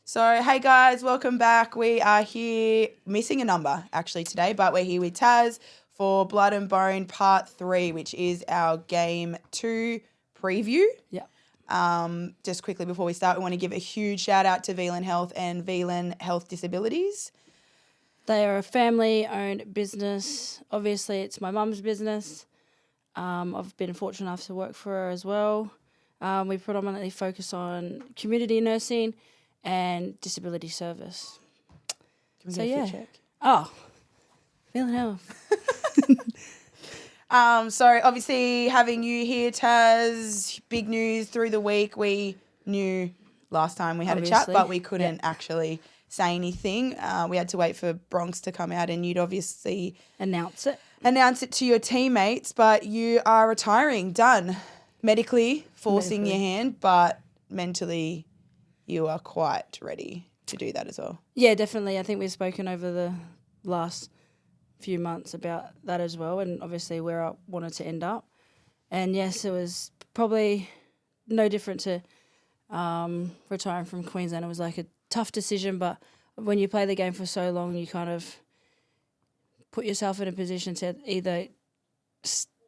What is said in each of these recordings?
So, hey guys, welcome back. We are here, missing a number actually today, but we're here with Taz for Blood and Bone Part 3, which is our Game 2 preview. Yeah. Just quickly before we start, we want to give a huge shout out to Zealand Health and Zealand Health Disabilities. They are a family-owned business. Obviously, it's my mum's business. I've been fortunate enough to work for her as well. We predominantly focus on community nursing and disability service. Can we get a fit check? Oh, Zealand Health. So obviously having you here, Taz, big news through the week. We knew last time we had a chat, but we couldn't actually say anything. We had to wait for Bronx to come out and you'd obviously announce it to your teammates, but you are retiring, done. Medically forcing your hand, but mentally you are quite ready to do that as well. Yeah, definitely. I think we've spoken over the last few months about that as well, and obviously where I wanted to end up. And yes, it was probably no different to retiring from Queensland. It was like a tough decision, but when you play the game for so long, you kind of put yourself in a position to either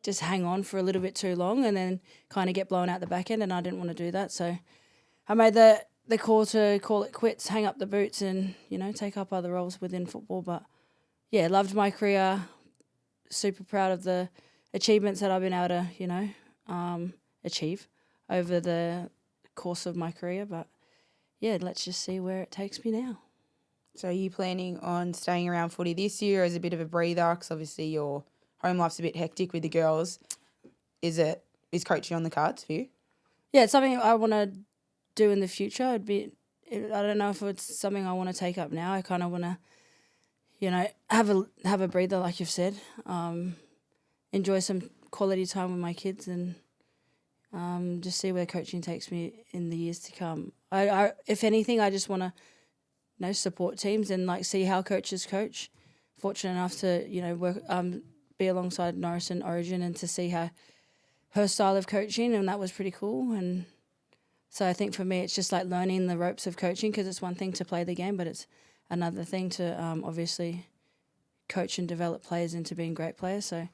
just hang on for a little bit too long and then kind of get blown out the back end, and I didn't want to do that. So I made the call to call it quits, hang up the boots and, take up other roles within football. But, yeah, loved my career, super proud of the achievements that I've been able to, achieve over the course of my career. But, yeah, let's just see where it takes me now. So are you planning on staying around footy this year as a bit of a breather? Because obviously your home life's a bit hectic with the girls. Is coaching on the cards for you? Yeah, it's something I want to do in the future. I don't know if it's something I want to take up now. I kind of want to, have a breather, like you've said. Enjoy some quality time with my kids and just see where coaching takes me in the years to come. I if anything, I just want to, support teams and see how coaches coach. Fortunate enough to work be alongside Norris and Origin and to see how her style of coaching, and that was pretty cool. And so I think for me, it's just like learning the ropes of coaching, because it's one thing to play the game, but it's another thing to obviously coach and develop players into being great players. So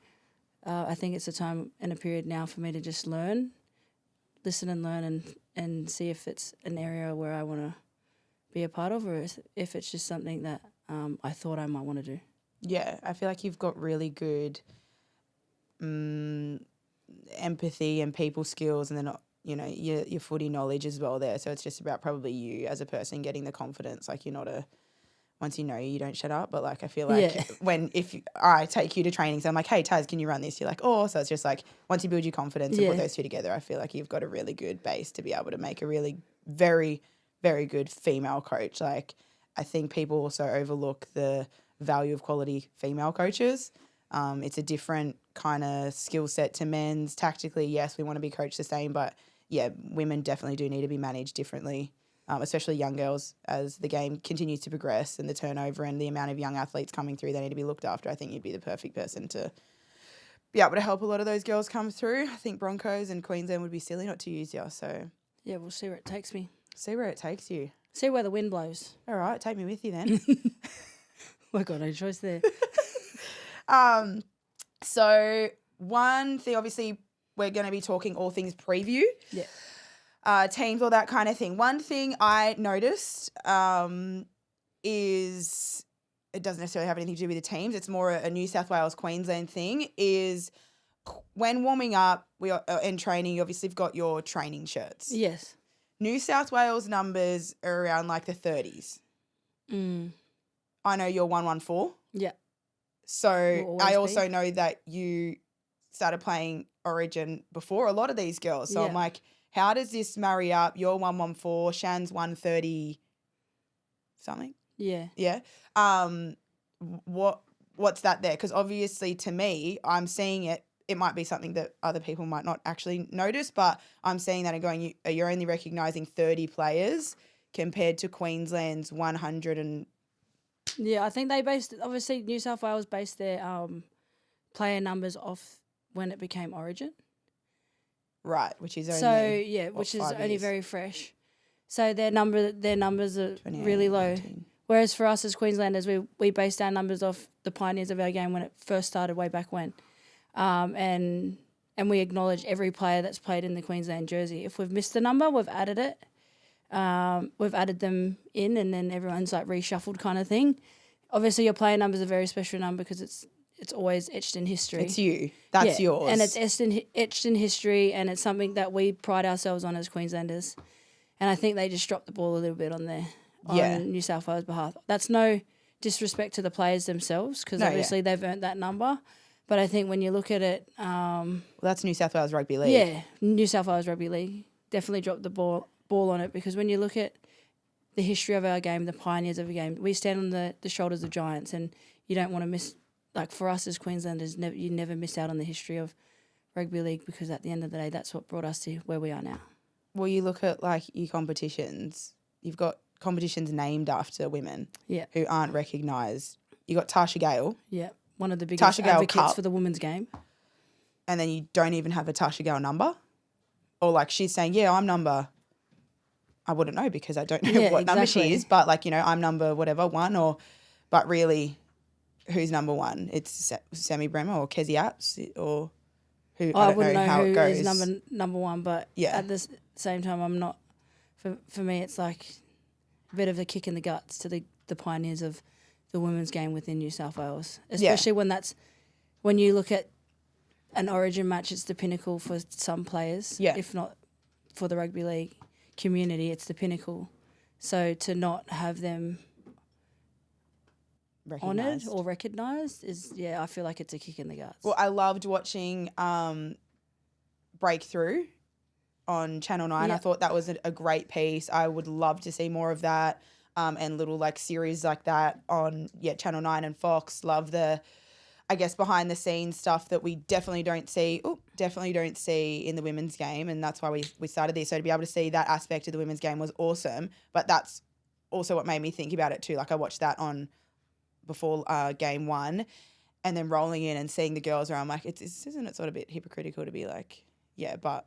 I think it's a time and a period now for me to just learn, listen and learn and see if it's an area where I want to be a part of, or if it's just something that I thought I might want to do. Yeah, I feel like you've got really good empathy and people skills, and then your footy knowledge as well there. So it's just about probably you as a person getting the confidence. Like, you're not once you know you don't shut up. But I feel like if I take you to training, so I'm like, hey Taz, can you run this? You're like, oh. So it's just like once you build your confidence and put those two together, I feel like you've got a really good base to be able to make a really very, very good female coach. I think people also overlook the value of quality female coaches. It's a different kind of skill set to men's. Tactically, yes, we want to be coached the same, but yeah, women definitely do need to be managed differently, especially young girls, as the game continues to progress and the turnover and the amount of young athletes coming through, they need to be looked after. I think you'd be the perfect person to be able to help a lot of those girls come through. I think Broncos and Queensland would be silly not to use you. So yeah, we'll see where it takes me. See where it takes you. See where the wind blows. All right, take me with you then. We've got no choice there. So one thing, obviously, we're going to be talking all things preview. Yeah. Teams, all that kind of thing. One thing I noticed is, it doesn't necessarily have anything to do with the teams, it's more a New South Wales, Queensland thing, is when warming up and training, you obviously have got your training shirts. Yes. New South Wales numbers are around the 30s. I know you're 114. Yeah. So I also know that you started playing Origin before a lot of these girls. So I'm like, how does this marry up? You're 114, Shan's 130 something. Yeah. Yeah. What's that there? Because obviously to me, I'm seeing it. It might be something that other people might not actually notice, but I'm seeing that and going, you're only recognising 30 players compared to Queensland's 100 and... Yeah, I think obviously New South Wales based their player numbers off when it became Origin. Right, which is only which is only very fresh. So their numbers are really low. 19. Whereas for us as Queenslanders, we based our numbers off the pioneers of our game when it first started way back when. And we acknowledge every player that's played in the Queensland jersey. If we've missed a number, we've added it. We've added them in, and then everyone's like reshuffled kind of thing. Obviously, your player number is a very special number because it's always etched in history. It's you. That's yours. And it's etched in history, and it's something that we pride ourselves on as Queenslanders. And I think they just dropped the ball a little bit on New South Wales' behalf. That's no disrespect to the players themselves because obviously they've earned that number. But I think when you look at it... well, that's New South Wales Rugby League. Yeah, New South Wales Rugby League definitely dropped the ball on it because when you look at the history of our game, the pioneers of the game, we stand on the shoulders of giants, and you don't want to miss... Like, for us as Queenslanders, you never miss out on the history of rugby league because at the end of the day, that's what brought us to where we are now. Well, you look at, like, your competitions. You've got competitions named after women who aren't recognised. You got Tasha Gale. Yeah, one of the biggest advocates for the women's game. And then you don't even have a Tasha Gale number. Or, like, she's saying, I'm number... I wouldn't know because I don't know what number she is. But, like, I'm number whatever, 1. But really... Who's number 1? It's Sammy Bremer or Kezzy Apps or who? I don't know how it goes. Who is number 1, but at the same time, I'm not. For me, it's like a bit of a kick in the guts to the pioneers of the women's game within New South Wales, especially when you look at an Origin match, it's the pinnacle for some players. Yeah. If not for the rugby league community, it's the pinnacle. So to not have them honoured or recognised is, I feel like it's a kick in the guts. Well, I loved watching Breakthrough on Channel 9. I thought that was a great piece. I would love to see more of that and little like series like that on Channel 9 and Fox. Love the, I guess, behind the scenes stuff that we definitely don't see in the women's game, and that's why we started this. So to be able to see that aspect of the women's game was awesome, but that's also what made me think about it too. Like I watched that on before game 1 and then rolling in and seeing the girls around, I'm like, isn't it sort of a bit hypocritical to be like, but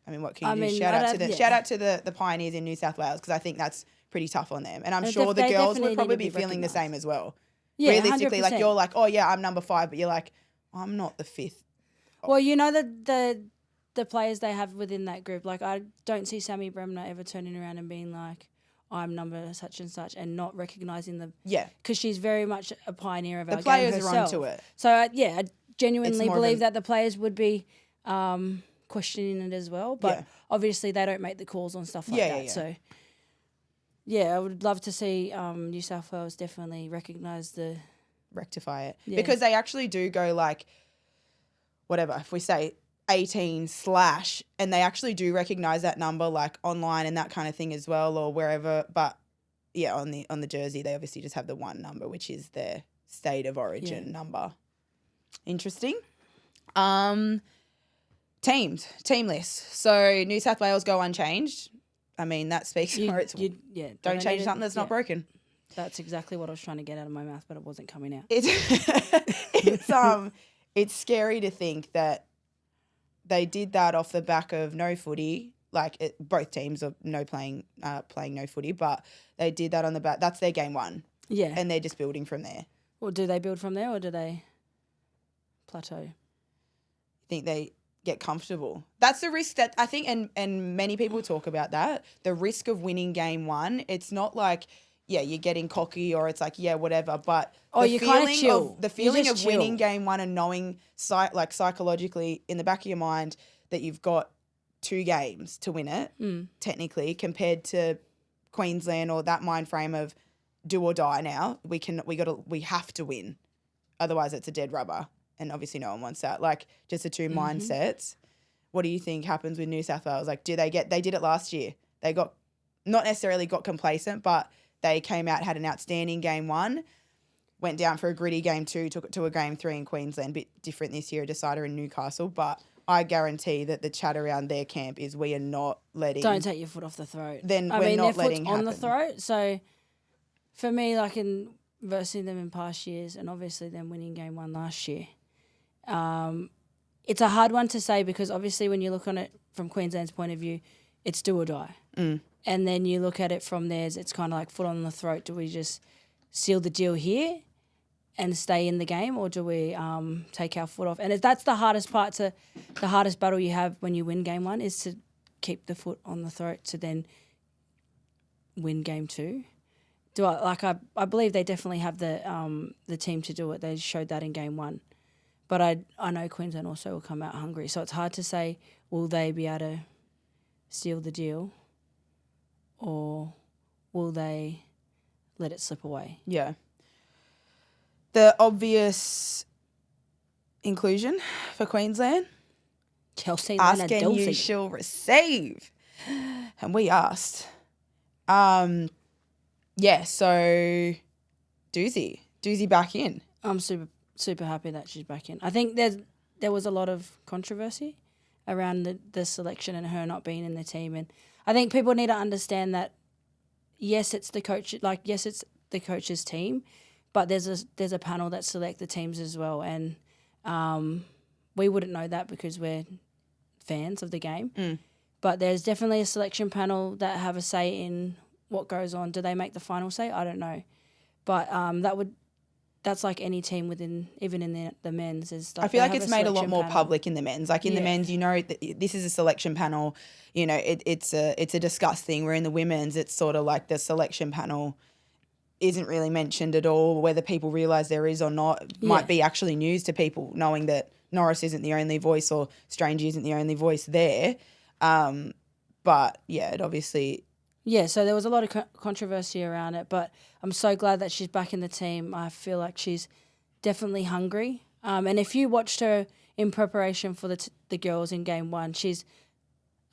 I mean, what can you do? Shout out to the pioneers in New South Wales because I think that's pretty tough on them. And I'm sure the girls would probably be feeling the same as well. Yeah, realistically, 100%. Like you're like, I'm number 5, but you're like, I'm not the 5th. Well, the players they have within that group, like I don't see Sammy Bremner ever turning around and being like, I'm number such and such, and not recognising the... Yeah. Because she's very much a pioneer of our game herself. The players are onto it. So, I genuinely believe that the players would be questioning it as well. But obviously they don't make the calls on stuff like that. Yeah. So, I would love to see New South Wales definitely recognise rectify it. Yeah. Because they actually do go like, whatever, if we say 18/ and they actually do recognise that number like online and that kind of thing as well or wherever. But on the jersey they obviously just have the 1 number, which is their state of origin number. Interesting. Team list. So New South Wales go unchanged. I mean that speaks for its don't change something that's not broken. That's exactly what I was trying to get out of my mouth, but it wasn't coming out. It's scary to think that they did that off the back of no footy, both teams are playing no footy, but they did that on the back. That's their game 1. Yeah. And they're just building from there. Well, do they build from there or do they plateau? I think they get comfortable. That's the risk that I think, and many people talk about that, the risk of winning game 1. It's not like, you're getting cocky or it's like, whatever, but the feeling of winning game 1 and knowing psychologically in the back of your mind that you've got 2 games to win it, technically, compared to Queensland or that mind frame of do or die now. We have to win. Otherwise it's a dead rubber. And obviously no one wants that. Like just the 2 mindsets. What do you think happens with New South Wales? Like they did it last year. They got not necessarily got complacent, but they came out, had an outstanding game 1, went down for a gritty game 2, took it to a game 3 in Queensland. Bit different this year, a decider in Newcastle. But I guarantee that the chat around their camp is we are not letting... Don't take your foot off the throat. Then we're not letting happen. On the throat. So for me, like in versing them in past years and obviously them winning game 1 last year, it's a hard one to say because obviously when you look on it from Queensland's point of view, it's do or die. And then you look at it from there, it's kind of like foot on the throat. Do we just seal the deal here and stay in the game, or do we take our foot off? And that's the hardest part, the hardest battle you have when you win game one is to keep the foot on the throat to then win game two. I believe they definitely have the team to do it. They showed that in game one. But I know Queensland also will come out hungry. So it's hard to say, will they be able to seal the deal or will they let it slip away? Yeah. The obvious inclusion for Queensland, Chelsea ask and Duzzi. you shall receive. And we asked. Yeah, so Duzzi back in. I'm super happy that she's back in. I think there was a lot of controversy around the selection and her not being in the team, and I think people need to understand that yes, it's the coach's team, but there's a panel that select the teams as well, and we wouldn't know that because we're fans of the game. But there's definitely a selection panel that have a say in what goes on. Do they make the final say? I don't know, but that's like any team even in the men's. Like I feel like it's made a lot more public in the men's. Like in the men's, this is a selection panel. It's a discussed thing. Where in the women's, it's sort of like the selection panel isn't really mentioned at all. Whether people realise there is or not might be actually news to people, knowing that Norris isn't the only voice or Strange isn't the only voice there. But yeah, it obviously. Yeah, so there was a lot of controversy around it, but I'm so glad that she's back in the team. I feel like she's definitely hungry. And if you watched her in preparation for the girls in game one, she's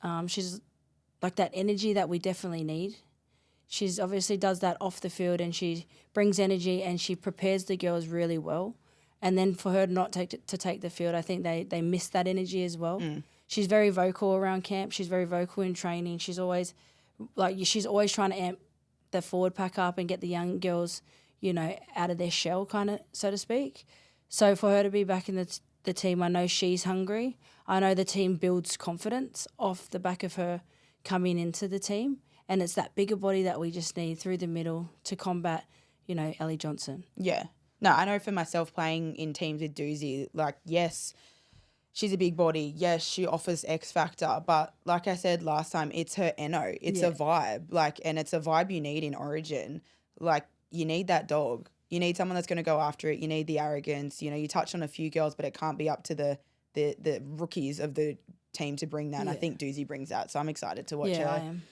like that energy that we definitely need. She's obviously does that off the field, and she brings energy and she prepares the girls really well. And then for her not to take the field, I think they miss that energy as well. She's very vocal around camp. She's very vocal in training. She's always trying to amp the forward pack up and get the young girls, out of their shell, kind of, so to speak. So for her to be back in the team, I know she's hungry. I know the team builds confidence off the back of her coming into the team, and it's that bigger body that we just need through the middle to combat, Ellie Johnson. Yeah. No, I know for myself playing in teams with Duzzi, like, yes, she's a big body. Yes, she offers X factor. But like I said last time, it's her NO. It's a vibe. And it's a vibe you need in Origin. Like, you need that dog. You need someone that's going to go after it. You need the arrogance. You touch on a few girls, but it can't be up to the rookies of the team to bring that. And I think Duzzi brings that. So I'm excited to watch her. I am.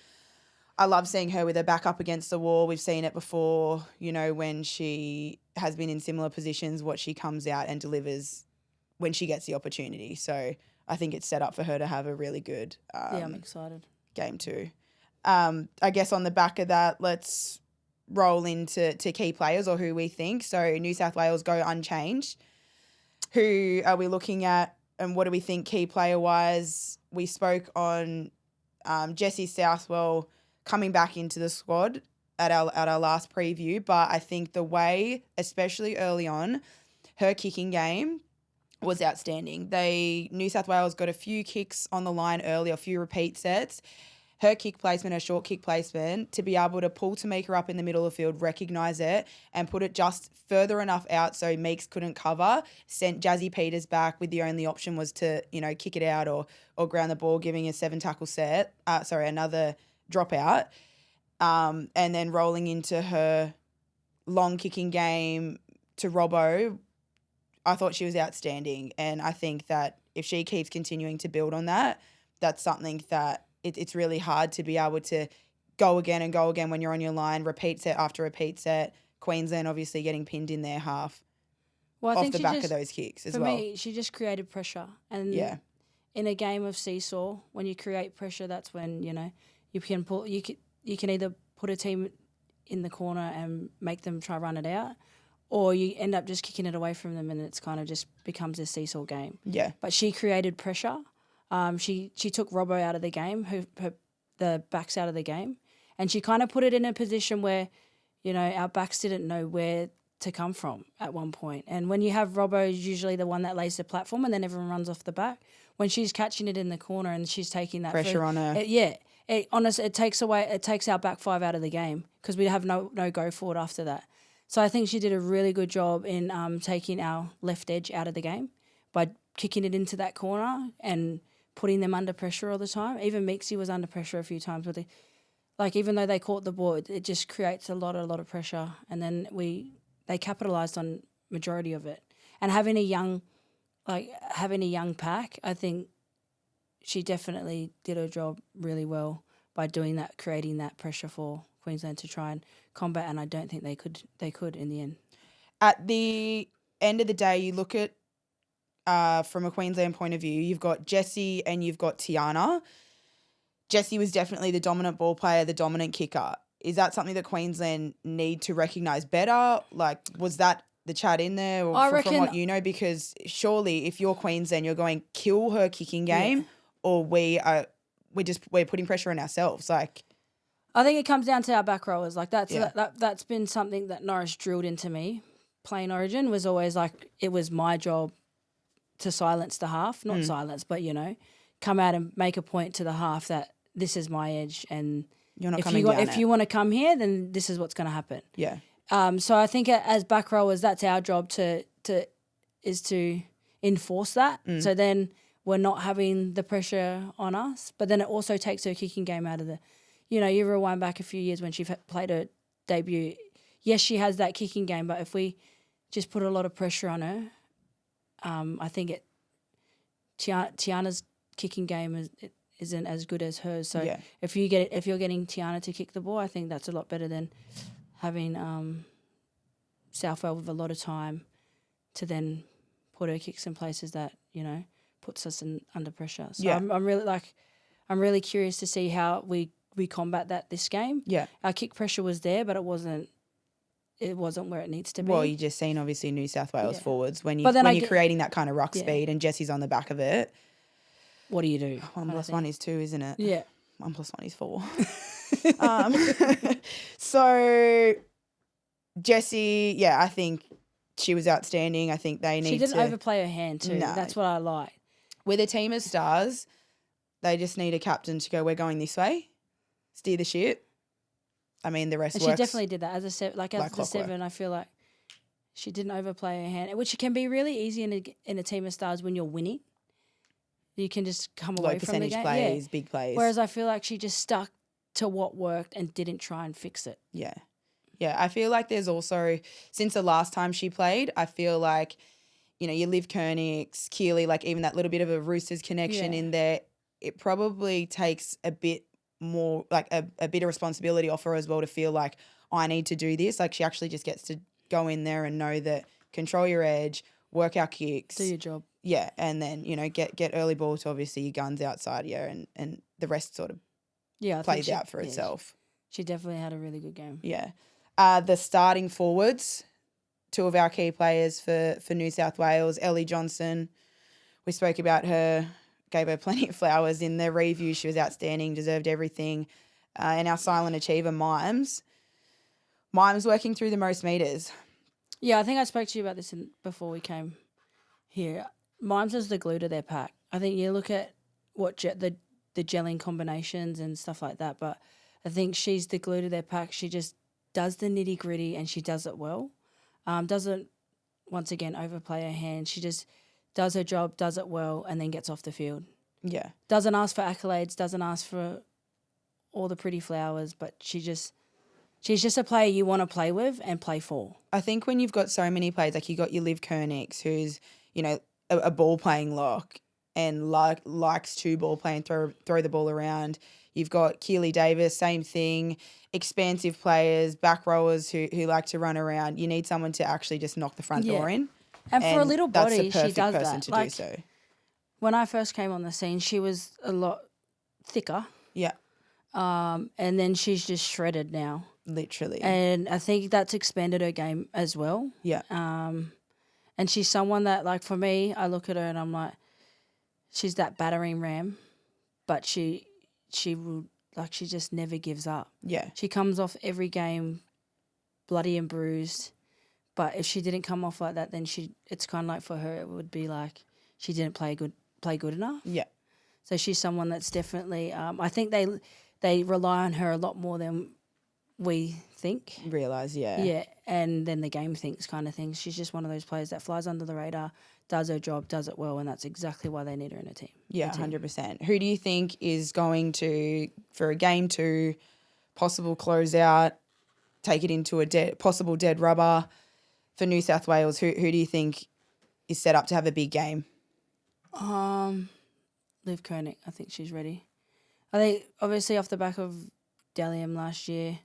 I love seeing her with her back up against the wall. We've seen it before, when she has been in similar positions, what she comes out and delivers when she gets the opportunity. So I think it's set up for her to have a really good I'm excited. Game too. I guess on the back of that, let's roll into key players or who we think. So New South Wales go unchanged. Who are we looking at and what do we think key player-wise? We spoke on Jessie Southwell coming back into the squad at our last preview, but I think the way, especially early on, her kicking game was outstanding. New South Wales got a few kicks on the line early, a few repeat sets. Her kick placement, her short kick placement, to be able to pull Tamika up in the middle of the field, recognise it, and put it just further enough out so Meeks couldn't cover, sent Jazzy Peters back with the only option was to, kick it out or ground the ball, giving a 7-tackle set. Another dropout. And then rolling into her long kicking game to Robbo, I thought she was outstanding. And I think that if she keeps continuing to build on that, that's something that it's really hard to be able to go again and go again when you're on your line, repeat set after repeat set. Queensland obviously getting pinned in their half off the back of those kicks as well. For me, she just created pressure. And in a game of seesaw, when you create pressure, that's when, you can either put a team in the corner and make them try run it out, or you end up just kicking it away from them and it's kind of just becomes a seesaw game. Yeah. But she created pressure. She took Robbo out of the game, the backs out of the game, and she kind of put it in a position where, our backs didn't know where to come from at one point. And when you have Robbo, usually the one that lays the platform and then everyone runs off the back. When she's catching it in the corner and she's taking that pressure on her. it takes our back five out of the game because we have no go forward after that. So I think she did a really good job in taking our left edge out of the game by kicking it into that corner and putting them under pressure all the time. Even Mixie was under pressure a few times with even though they caught the ball, it just creates a lot of pressure, and then they capitalised on majority of it. And having a young pack, I think she definitely did her job really well by doing that, creating that pressure for Queensland to try and combat, and I don't think they could in the end. At the end of the day, you look at from a Queensland point of view, you've got Jessie and you've got Tiana. Jessie was definitely the dominant ball player, the dominant kicker. Is that something that Queensland need to recognise better? Like, was that the chat in there from what you know? Because surely if you're Queensland, you're going, kill her kicking game, or we're putting pressure on ourselves. Like, I think it comes down to our back rowers. Like that's been something that Norris drilled into me. Playing Origin was always like, it was my job to silence the half, not silence, but come out and make a point to the half that this is my edge, and you're not coming down. If you want to come here, then this is what's going to happen. Yeah. So I think as back rowers, that's our job to enforce that. So then we're not having the pressure on us, but then it also takes her kicking game out of the. You rewind back a few years when she played her debut. Yes, she has that kicking game, but if we just put a lot of pressure on her, I think Tiana's kicking game isn't as good as hers. So if you're getting Tiana to kick the ball, I think that's a lot better than having Southwell with a lot of time to then put her kicks in places that puts us under pressure. So I'm really curious to see how we combat that this game. Yeah, our kick pressure was there, but it wasn't where it needs to be. Well, you just seen obviously New South Wales forwards when you're creating that kind of ruck speed and Jessie's on the back of it. What do you do? 1 + 1 is 2, isn't it? Yeah. 1 + 1 is 4. So Jessie, I think she was outstanding. I think they need to... She didn't overplay her hand too. No. That's what I like. With a team of stars, they just need a captain to go, we're going this way, steer the ship. I mean, the rest works. She definitely did that. As the 7, I feel like she didn't overplay her hand, which can be really easy in a team of stars when you're winning. You can just come away from the game. Low percentage plays, big plays. Whereas I feel like she just stuck to what worked and didn't try and fix it. Yeah. Yeah, I feel like there's also, since the last time she played, I feel like, you Liv Koenigs, Keely, like even that little bit of a Roosters connection in there, it probably takes a bit more, like a bit of responsibility off her as well to feel like, I need to do this. Like she actually just gets to go in there and know that control your edge, work our kicks. Do your job. Yeah, and then, get early ball to obviously your guns outside you and the rest sort of plays out for itself. She definitely had a really good game. Yeah. The starting forwards, 2 of our key players for New South Wales, Ellie Johnson, we spoke about her, gave her plenty of flowers in the review. She was outstanding, deserved everything. And our silent achiever, Mimes. Mimes working through the most metres. Yeah, I think I spoke to you about this before we came here. Mimes is the glue to their pack. I think you look at what the gelling combinations and stuff like that, but I think she's the glue to their pack. She just does the nitty-gritty and she does it well. Doesn't, once again, overplay her hand. She just does her job, does it well, and then gets off the field. Yeah. Doesn't ask for accolades, doesn't ask for all the pretty flowers, but she's just a player you want to play with and play for. I think when you've got so many players, like you got your Liv Koenigs, who's, a ball-playing lock and likes to ball play and throw the ball around. You've got Keely Davis, same thing, expansive players, back rowers who like to run around. You need someone to actually just knock the front door in. And for a little body, she does that. Person to do so. When I first came on the scene, she was a lot thicker. Yeah. And then she's just shredded now. Literally. And I think that's expanded her game as well. Yeah. And she's someone that, like, for me, I look at her and I'm like, she's that battering ram, but she will, like, she just never gives up. Yeah. She comes off every game bloody and bruised, but if she didn't come off like that, then it's kind of like for her it would be like she didn't play good enough. Yeah. So she's someone that's definitely I think they they rely on her a lot more than we think. Realise, yeah. Yeah, and then the game thinks kind of thing. She's just one of those players that flies under the radar, does her job, does it well, and that's exactly why they need her in a team. Yeah, 100%. Who do you think is going to, for a game 2, possible closeout, take it into a possible dead rubber for New South Wales? Who do you think is set up to have a big game? Liv Koenig, I think she's ready. I think obviously off the back of Dalian last year,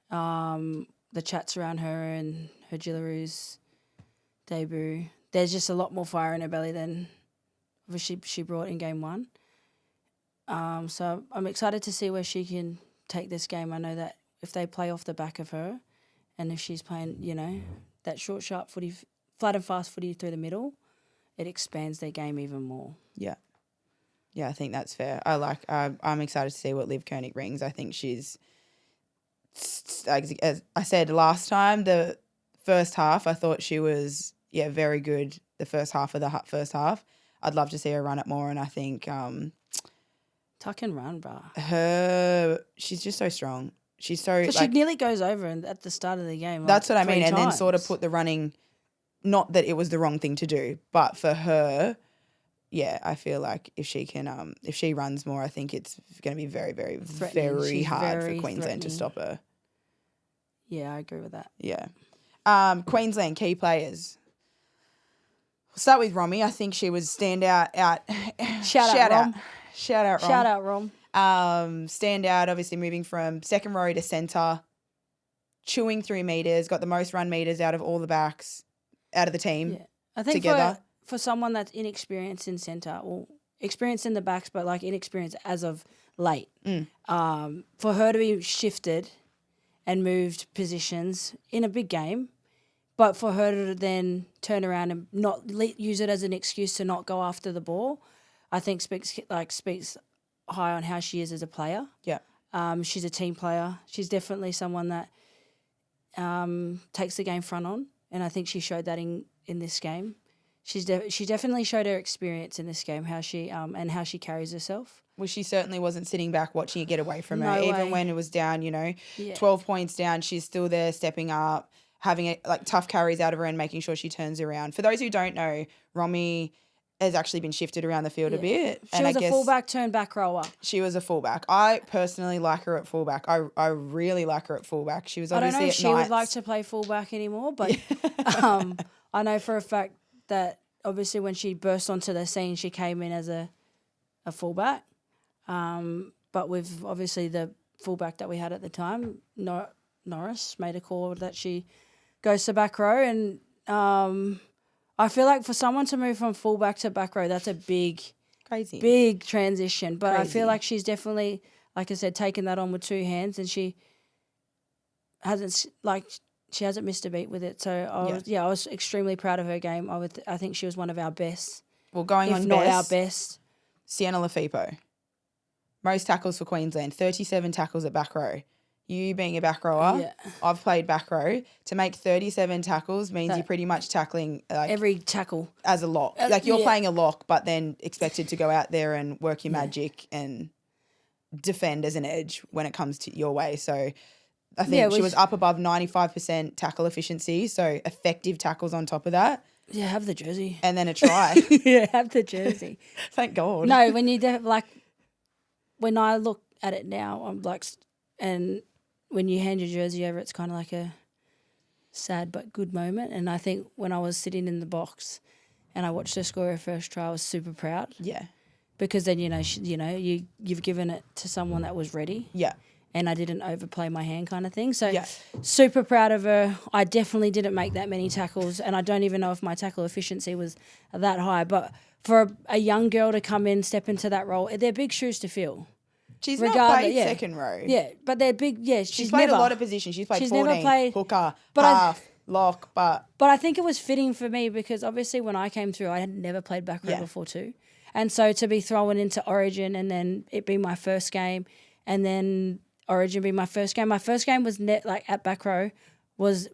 the chats around her and her Jillaroo's debut, there's just a lot more fire in her belly than obviously she brought in game 1. So I'm excited to see where she can take this game. I know that if they play off the back of her and if she's playing, you know, that short, sharp footy, flat and fast footy through the middle, it expands their game even more. Yeah. Yeah, I think that's fair. I'm excited to see what Liv Koenig brings. I think she's, as I said last time, the first half, I thought she was, very good the first half of the first half. I'd love to see her run it more, and I think tuck and run, brah. She's just so strong. She's so she nearly goes over at the start of the game. That's what I mean, and times. then sort of put the running. Not that it was the wrong thing to do, but for her, I feel like if she can, if she runs more, I think it's going to be very, very, very hard for Queensland to stop her. Yeah, I agree with that. Yeah. Queensland key players. We'll start with Romy. I think she was standout. Shout out, Rom. Standout, obviously moving from second row to centre, chewing 3 metres, got the most run metres out of all the backs, out of the team. Yeah. I think together. For someone that's inexperienced in centre, or experienced in the backs, but like inexperienced as of late, for her to be shifted and moved positions in a big game, but for her to then turn around and not use it as an excuse to not go after the ball, I think speaks high on how she is as a player. Yeah. She's a team player. She's definitely someone that takes the game front on, and I think she showed that in this game. She definitely showed her experience in this game, how she and how she carries herself. Well, she certainly wasn't sitting back watching it get away from her. Even when it was down, 12 points down, she's still there stepping up, having tough carries out of her and making sure she turns around. For those who don't know, Romy has actually been shifted around the field a bit. She was a fullback turned back rower. She was a fullback. I personally like her at fullback. I really like her at fullback. She was obviously I don't know if she would like to to play fullback anymore, but I know for a fact that obviously when she burst onto the scene, she came in as a fullback. But with obviously the fullback that we had at the time, Norris made a call that she goes to back row, and I feel like for someone to move from fullback to back row, that's a big transition. But I feel like she's definitely, like I said, taken that on with 2 hands, and she hasn't missed a beat with it. So I was extremely proud of her game. I think she was one of our best. Well, going if on not best, our best. Sienna Lafipo. Most tackles for Queensland, 37 tackles at back row. You being a back rower, I've played back row. To make 37 tackles means you're pretty much tackling every tackle as a lock. You're playing a lock, but then expected to go out there and work your magic and defend as an edge when it comes to your way. So I think she was up above 95% tackle efficiency, so effective tackles on top of that. Yeah, have the jersey. And then a try. Have the jersey. Thank God. No, when I look at it now, I'm like, and when you hand your jersey over, it's kind of like a sad but good moment. And I think when I was sitting in the box and I watched her score her first try, I was super proud. Yeah. Because then, you've given it to someone that was ready. Yeah. And I didn't overplay my hand kind of thing. So super proud of her. I definitely didn't make that many tackles, and I don't even know if my tackle efficiency was that high. But for a young girl to come in, step into that role, they're big shoes to fill. She's not played second row. Yeah, but they're big. Yeah, she's played a lot of positions. She's played 14, never played, hooker, half, lock. But I think it was fitting for me because obviously when I came through, I had never played back row before too. And so to be thrown into Origin and then it be my first game and then Origin be my first game. My first game was at back row was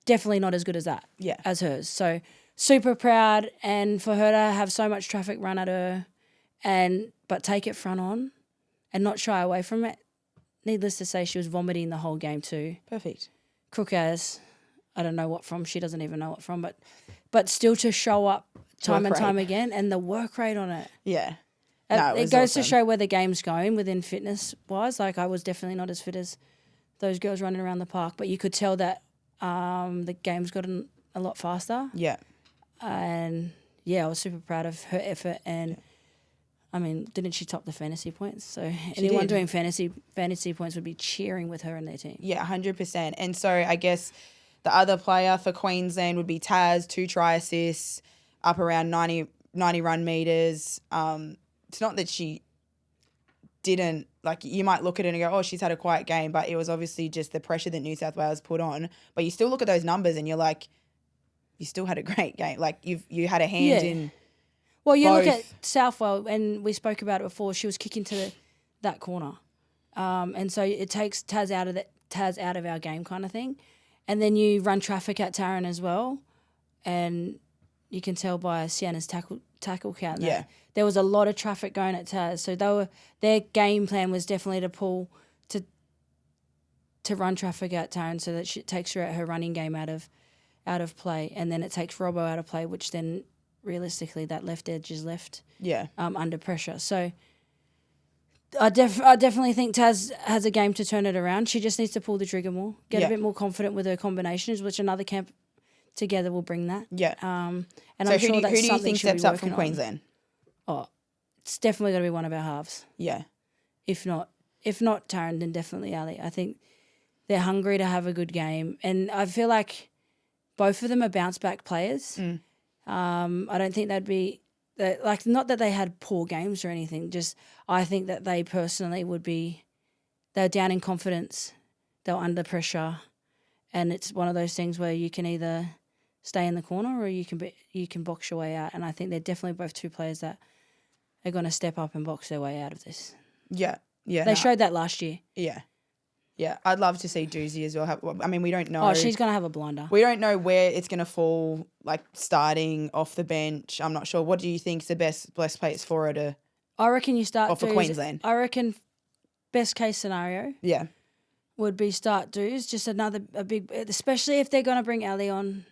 definitely not as good as that. Yeah. As hers. So super proud, and for her to have so much traffic run at her but take it front on and not shy away from it. Needless to say, she was vomiting the whole game too. Perfect. Crook as, I don't know what from. She doesn't even know what from, but still to show up time and time again, and the work rate on it. Yeah. No, it goes to show where the game's going within fitness-wise. Like, I was definitely not as fit as those girls running around the park, but you could tell that the game's gotten a lot faster. Yeah. And, yeah, I was super proud of her effort. And, I mean, didn't she top the fantasy points? So anyone doing fantasy points would be cheering with her and their team. Yeah, 100%. And so I guess the other player for Queensland would be Taz, 2 try assists, up around 90 run meters. It's not that she didn't, like, you might look at it and go, oh, she's had a quiet game, but it was obviously just the pressure that New South Wales put on. But you still look at those numbers and you're like, you still had a great game. Like, you had a hand in. Well, you both. Look at Southwell, and we spoke about it before. She was kicking to that corner, and so it takes Taz out of our game, kind of thing. And then you run traffic at Taryn as well, and you can tell by Sienna's tackle count that there was a lot of traffic going at Taz. So their game plan was definitely to pull to run traffic at Taryn, so that she takes her running game out of play, and then it takes Robbo out of play, which then realistically that left edge is left under pressure. So I definitely think Taz has a game to turn it around. She just needs to pull the trigger more, get a bit more confident with her combinations, which another camp together will bring that. Yeah. And so I'm sure that's who do you something think she'll steps be up from working Queensland? on. Oh, it's definitely going to be one of our halves. Yeah. If not Taryn, then definitely Ali. I think they're hungry to have a good game, and I feel like both of them are bounce back players. I don't think they'd be like, not that they had poor games or anything. Just I think that they personally would be. They're down in confidence. They're under pressure, and it's one of those things where you can either stay in the corner or you can box your way out. And I think they're definitely both 2 players that are going to step up and box their way out of this. Yeah. Yeah. They showed that last year. Yeah. Yeah. I'd love to see Duzzi as well. I mean, we don't know. Oh, she's going to have a blinder. We don't know where it's going to fall, like starting off the bench. I'm not sure. What do you think is the best place for her to? I reckon you start for Queensland. I reckon best case scenario. Yeah. Would be start Duz, just a big, especially if they're going to bring Ali on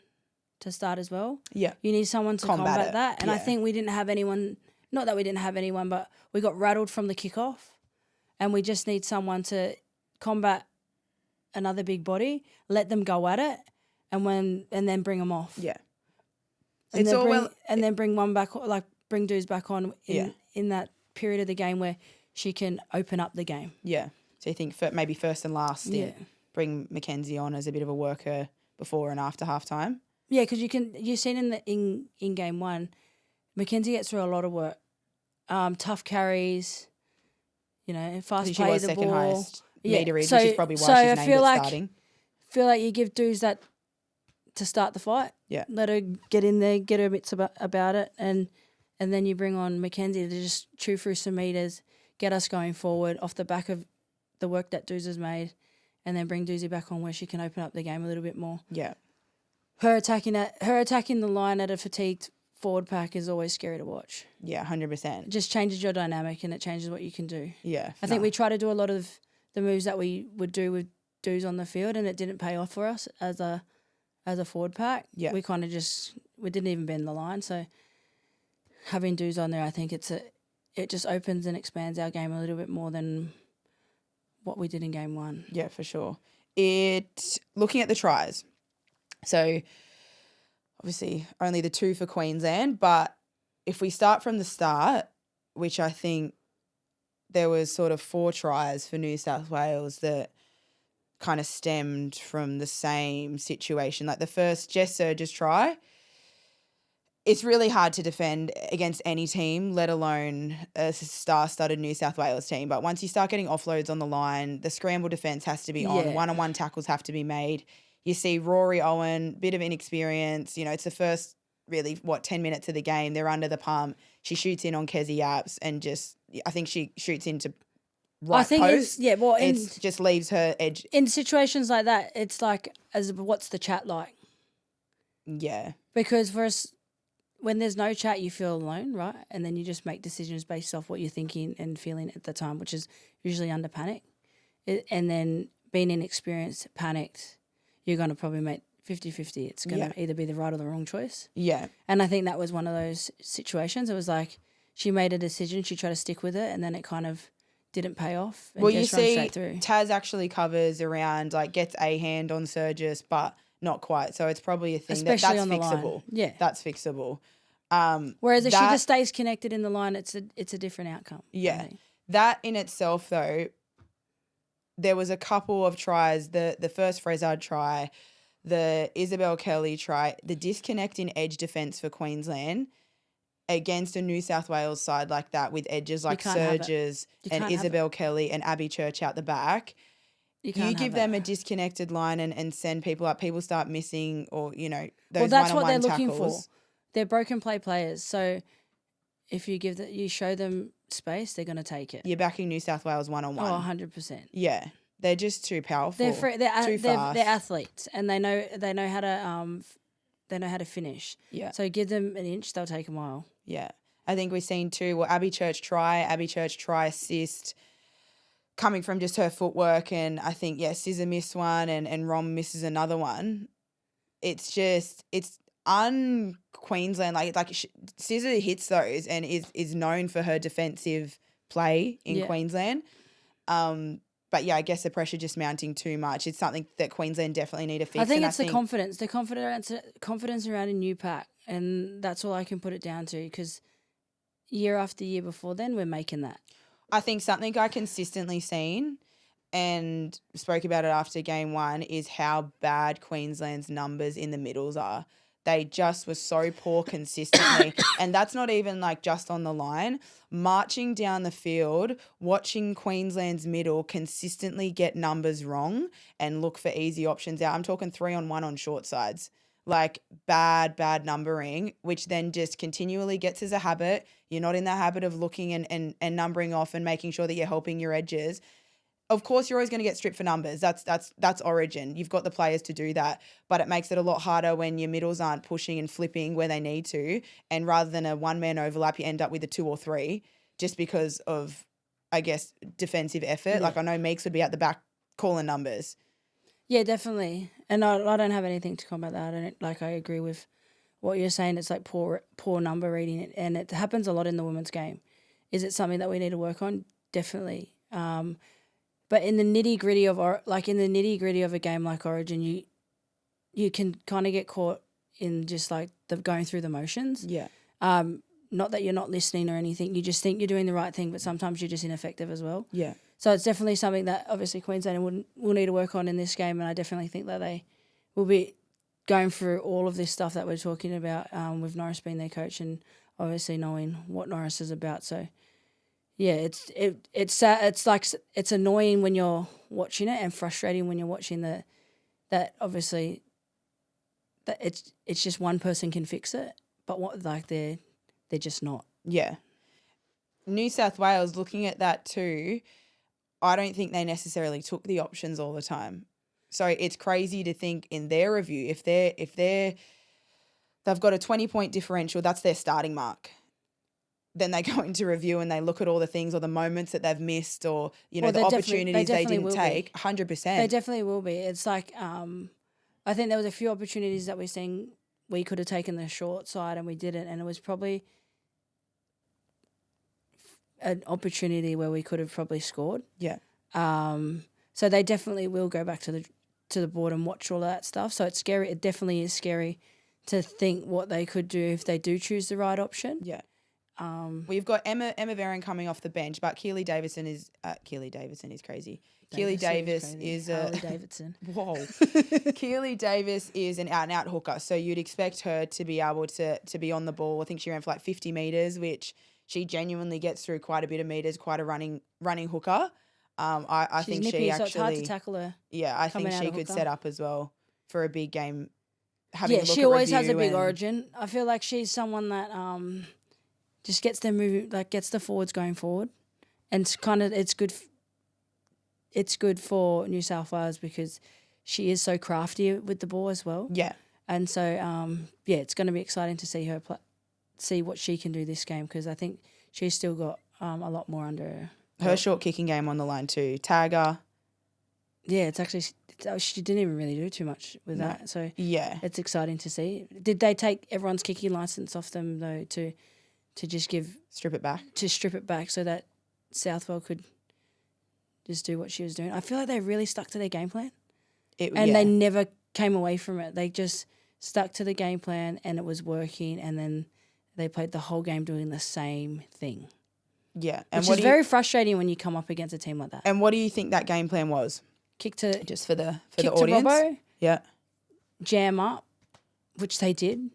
to start as well. Yeah. You need someone to combat that. And I think we didn't have anyone, not that we didn't have anyone, but we got rattled from the kickoff, and we just need someone to combat another big body, let them go at it, and then bring them off. Yeah. And then bring one back, like bring Duz back on in that period of the game where she can open up the game. Yeah. So you think maybe first and last, bring Mackenzie on as a bit of a worker before and after halftime? Yeah, because you've seen in game 1, Mackenzie gets through a lot of work, tough carries, fast play the ball. Highest meter read, which is probably why she's named at starting. I feel like you give Duz that to start the fight. Yeah, let her get in there, get her bits about it, and then you bring on Mackenzie to just chew through some meters, get us going forward off the back of the work that Duz has made, and then bring Duzzi back on where she can open up the game a little bit more. Yeah. Her attacking the line at a fatigued forward pack is always scary to watch. Yeah, 100%. It just changes your dynamic, and it changes what you can do. Yeah. I think we try to do a lot of the moves that we would do with Duz on the field, and it didn't pay off for us as a forward pack. Yeah. We kind of we didn't even bend the line. So having Duz on there, I think it just opens and expands our game a little bit more than what we did in game 1. Yeah, for sure. Looking at the tries, so obviously only the 2 for Queensland, but if we start from the start, which I think there was sort of 4 tries for New South Wales that kind of stemmed from the same situation. Like the first Jess Surge's try, it's really hard to defend against any team, let alone a star-studded New South Wales team. But once you start getting offloads on the line, the scramble defence has to be on. One-on-one tackles have to be made. You see Rory Owen, bit of inexperience. It's the first, really, 10 minutes of the game. They're under the pump. She shoots in on Kezi Apps and I think she shoots into post. It just leaves her edge. In situations like that, it's like, what's the chat like? Yeah. Because for us, when there's no chat, you feel alone, right? And then you just make decisions based off what you're thinking and feeling at the time, which is usually under panic. And then being inexperienced, panicked, you're going to probably make 50-50. It's going to either be the right or the wrong choice. Yeah. And I think that was one of those situations. It was like she made a decision, she tried to stick with it, and then it kind of didn't pay off. And well, you just run see, straight through. Taz actually covers around, like, gets a hand on Surges, but not quite. So it's probably a thing Especially that's on the fixable. line. Yeah. That's fixable. Whereas if she just stays connected in the line, it's a different outcome. Yeah. That in itself, though, there was a couple of tries, the first Frezard try, the Isabel Kelly try, the disconnect in edge defence for Queensland against a New South Wales side like that with edges like Surges and Isabel Kelly and Abby Church out the back. You give them a disconnected line and send people up, people start missing or, those one-on-one tackles. Well, that's what they're looking for. They're broken play players. So if you show them space, they're going to take it. You're backing New South Wales one-on-one. Oh, 100%. Yeah. They're just too powerful. They're fast. They're athletes and they know how to finish. Yeah. So give them an inch, they'll take a mile. Yeah. I think we've seen too, Abby Church try assist coming from just her footwork, and I think, Scissor missed one and Rom misses another one. It's un-Queensland. Like Scissor hits those and is known for her defensive play in Queensland. But I guess the pressure just mounting too much. It's something that Queensland definitely need to fix. I think it's the confidence around a new pack, and that's all I can put it down to, because year after year before then, we're making that. I think something I consistently seen and spoke about it after game one is how bad Queensland's numbers in the middles are. They just were so poor consistently. And that's not even like just on the line. Marching down the field, watching Queensland's middle consistently get numbers wrong and look for easy options out. I'm talking 3-on-1 on short sides. Like bad numbering, which then just continually gets as a habit. You're not in the habit of looking and numbering off and making sure that you're helping your edges. Of course, you're always going to get stripped for numbers. That's origin. You've got the players to do that, but it makes it a lot harder when your middles aren't pushing and flipping where they need to. And rather than a one-man overlap, you end up with a 2 or 3 just because of, I guess, defensive effort. Yeah. Like I know Meeks would be at the back calling numbers. Yeah, definitely. And I don't have anything to combat that. I agree with what you're saying. It's like poor number reading, and it happens a lot in the women's game. Is it something that we need to work on? Definitely. But in the nitty gritty of a game like Origin, you can kind of get caught in just like the going through the motions. Yeah. Not that you're not listening or anything. You just think you're doing the right thing, but sometimes you're just ineffective as well. Yeah. So it's definitely something that obviously Queensland will need to work on in this game, and I definitely think that they will be going through all of this stuff that we're talking about with Norris being their coach and obviously knowing what Norris is about. So. Yeah, it's annoying when you're watching it and frustrating when you're watching that obviously that it's just one person can fix it, but they're just not. Yeah. New South Wales, looking at that too, I don't think they necessarily took the options all the time. So it's crazy to think in their review if they've got a 20-point differential, that's their starting mark. Then they go into review and they look at all the things or the moments that they've missed or, the opportunities they didn't take. 100%. They definitely will be. It's like I think there was a few opportunities that we could have taken the short side and we didn't, and it was probably an opportunity where we could have probably scored. Yeah. So they definitely will go back to the board and watch all of that stuff. So it's scary. It definitely is scary to think what they could do if they do choose the right option. Yeah. We've got Emma Varon coming off the bench, but Keely Davison is crazy. Keely Davis is Harley Davidson. Whoa. Keely Davis is an out-and-out hooker, so you'd expect her to be able to be on the ball. I think she ran for like 50 metres, which she genuinely gets through quite a bit of metres, quite a running hooker. I think nippy, she actually... so it's hard to tackle her. Yeah, I think she could set up as well for a big game. She always has a big origin. I feel like she's someone that... just gets them moving, like gets the forwards going forward, and it's good for New South Wales because she is so crafty with the ball as well. Yeah, and so it's going to be exciting to see her see what she can do this game because I think she's still got a lot more under her. Her short kicking game on the line too. Tagger. Yeah, it's actually she didn't even really do too much with that. So yeah, it's exciting to see. Did they take everyone's kicking license off them though to just strip it back so that Southwell could just do what she was doing? I feel like they really stuck to their game plan, they never came away from it. They just stuck to the game plan and it was working, and then they played the whole game doing the same thing. Yeah, and which is very frustrating when you come up against a team like that. And what do you think that game plan was? Kick to just for the kick audience. To Robbo, yeah, jam up, which they did.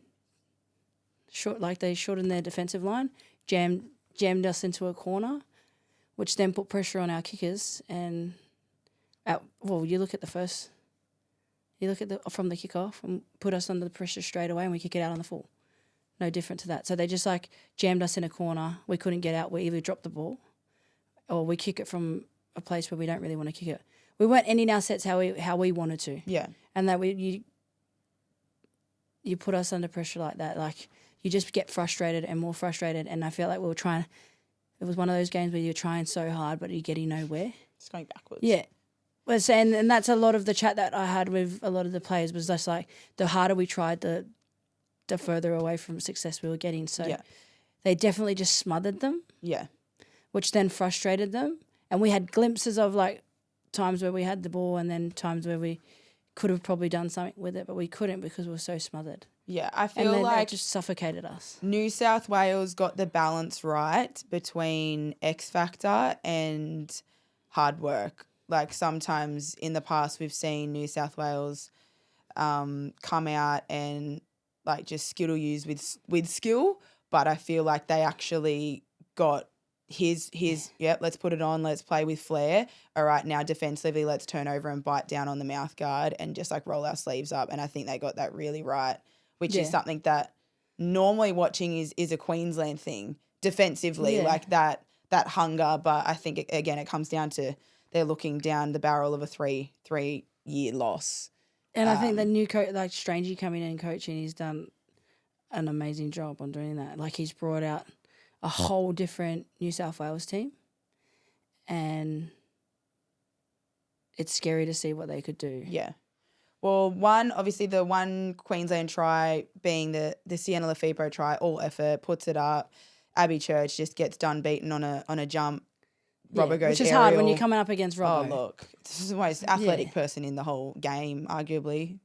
They shortened their defensive line, jammed us into a corner, which then put pressure on our kickers. And you look at from the kickoff and put us under the pressure straight away, and we kick it out on the full. No different to that. So they just jammed us in a corner. We couldn't get out. We either dropped the ball, or we kick it from a place where we don't really want to kick it. We weren't ending our sets how we wanted to. Yeah. And that you put us under pressure like that, you just get frustrated and more frustrated. And I feel like we were trying. It was one of those games where you're trying so hard, but you're getting nowhere. It's going backwards. Yeah. And that's a lot of the chat that I had with a lot of the players was just the harder we tried, the further away from success we were getting. So they definitely just smothered them. Yeah. Which then frustrated them. And we had glimpses of times where we had the ball and then times where we could have probably done something with it, but we couldn't because we were so smothered. Yeah, I feel like it just suffocated us. New South Wales got the balance right between X Factor and hard work. Sometimes in the past we've seen New South Wales come out and just skittle use with skill, but I feel like they actually got let's put it on, let's play with flair. All right, now defensively, let's turn over and bite down on the mouth guard and just roll our sleeves up. And I think they got that really right, which is something that normally watching is a Queensland thing defensively, that hunger. But I think it comes down to they're looking down the barrel of a three-year loss. And I think the new coach, Strangey coming in and coaching, he's done an amazing job on doing that. He's brought out a whole different New South Wales team, and it's scary to see what they could do. Yeah. Well, the one Queensland try being the Sienna Lefebvre try, all effort, puts it up. Abby Church just gets done beaten on a jump. Robbo goes which is aerial. Hard when you're coming up against Robbo. Oh, look. This is the most athletic person in the whole game, arguably.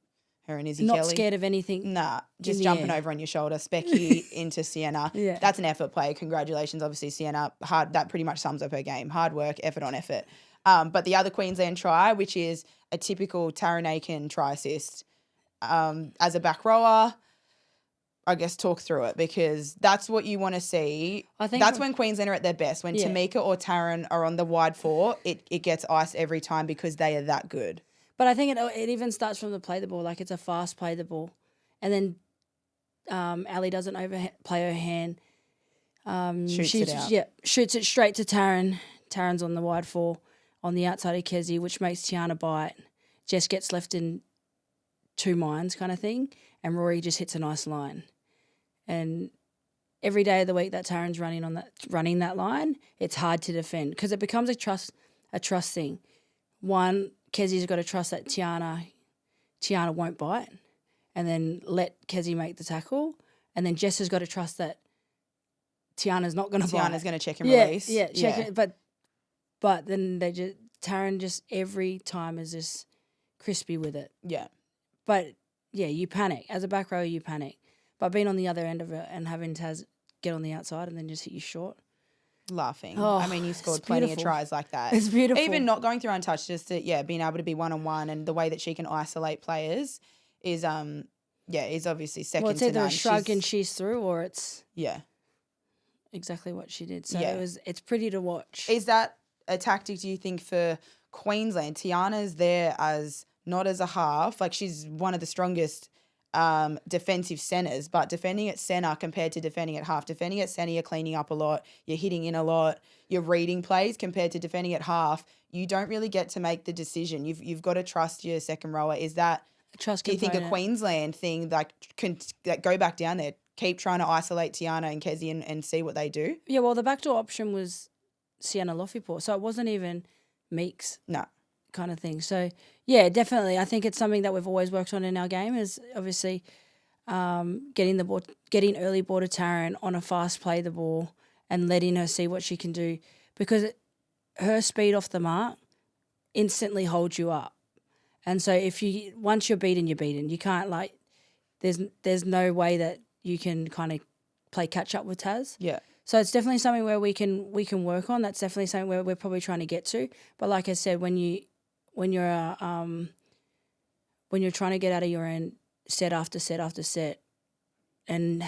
Her and Izzy Not Kelly. Scared of anything. Nah, just jumping over on your shoulder. Specky into Sienna. Yeah. That's an effort play. Congratulations, obviously, Sienna. Hard. That pretty much sums up her game. Hard work, effort on effort. But the other Queensland try, which is a typical Taryn Aiken try assist, as a back rower, I guess talk through it because that's what you want to see. I think that's when Queensland are at their best. When Tamika or Taryn are on the wide four, it gets ice every time because they are that good. But I think it even starts from the play the ball. It's a fast play the ball. And then Ali doesn't overplay her hand. Shoots it out. Yeah, shoots it straight to Taryn. Taryn's on the wide four on the outside of Kezi, which makes Tiana bite. Jess gets left in two minds kind of thing. And Rory just hits a nice line. And every day of the week that Taryn's running that line, it's hard to defend because it becomes a trust thing. One, Kezi's got to trust that Tiana won't bite and then let Kezi make the tackle. And then Jess has got to trust that Tiana's not going to bite. Tiana's going to check and release. Yeah, check it. But then Taryn just every time is just crispy with it. Yeah. But, yeah, you panic. As a back row, you panic. But being on the other end of it and having Taz get on the outside and then just hit you short. Laughing. Oh, I mean, you scored plenty of tries like that. It's beautiful. Even not going through untouched, just being able to be one-on-one and the way that she can isolate players is obviously second to none. Well, it's either a shrug and she's through or it's exactly what she did. So it's pretty to watch. Is that a tactic, do you think, for Queensland? Tiana's there not as a half. She's one of the strongest defensive centres, but defending at centre compared to defending at half. Defending at centre, you're cleaning up a lot, you're hitting in a lot, you're reading plays compared to defending at half. You don't really get to make the decision. You've got to trust your second rower. Is that a trust do you think a Queensland thing, can go back down there, keep trying to isolate Tiana and Kezi and see what they do? Yeah, well, the backdoor option was Sienna Lofipo, so it wasn't even Meeks. No. Kind of thing. So, yeah, definitely. I think it's something that we've always worked on in our game is obviously getting early ball to Taryn on a fast play the ball and letting her see what she can do, because her speed off the mark instantly holds you up. And so once you're beaten, you're beaten. You can't there's no way that you can kind of play catch up with Taz. Yeah. So it's definitely something where we can work on. That's definitely something where we're probably trying to get to. But like I said, when you're trying to get out of your end set after set after set, and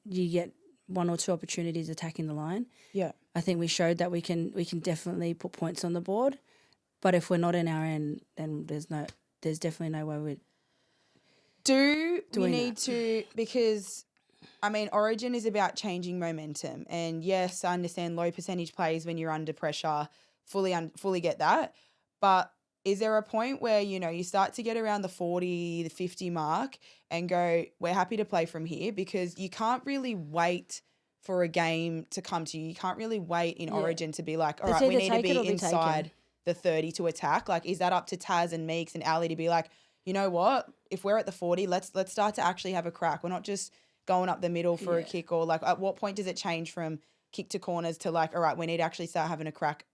you get one or two opportunities attacking the line. Yeah. I think we showed that we can definitely put points on the board. But if we're not in our end, then there's definitely no way we're we need to, because I mean, Origin is about changing momentum, and yes, I understand low percentage plays when you're under pressure. Fully get that, but is there a point where you start to get around the 40, the 50 mark, and go, we're happy to play from here, because you can't really wait for a game to come to you. You can't really wait in Origin to be like, all right, we need to be inside the 30 to attack. Like, is that up to Taz and Meeks and Ali to be like, you know what? If we're at the 40, let's start to actually have a crack. We're not just going up the middle for a kick, or like, at what point does it change from kick to corners to like, all right, we need to actually start having a crack?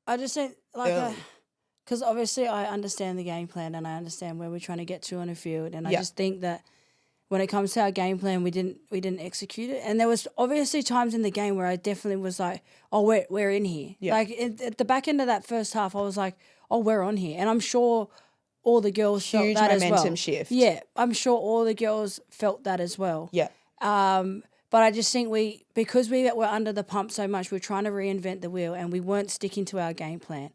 I just think because obviously I understand the game plan and I understand where we're trying to get to on the field, and I just think that when it comes to our game plan, we didn't execute it. And there was obviously times in the game where I definitely was like, oh, we're in here. Yeah. Like at the back end of that first half, I was like, oh, we're on here. And I'm sure all the girls felt that as well. Huge momentum shift. Yeah, I'm sure all the girls felt that as well. Yeah. But I just think because we were under the pump so much, we're trying to reinvent the wheel and we weren't sticking to our game plan.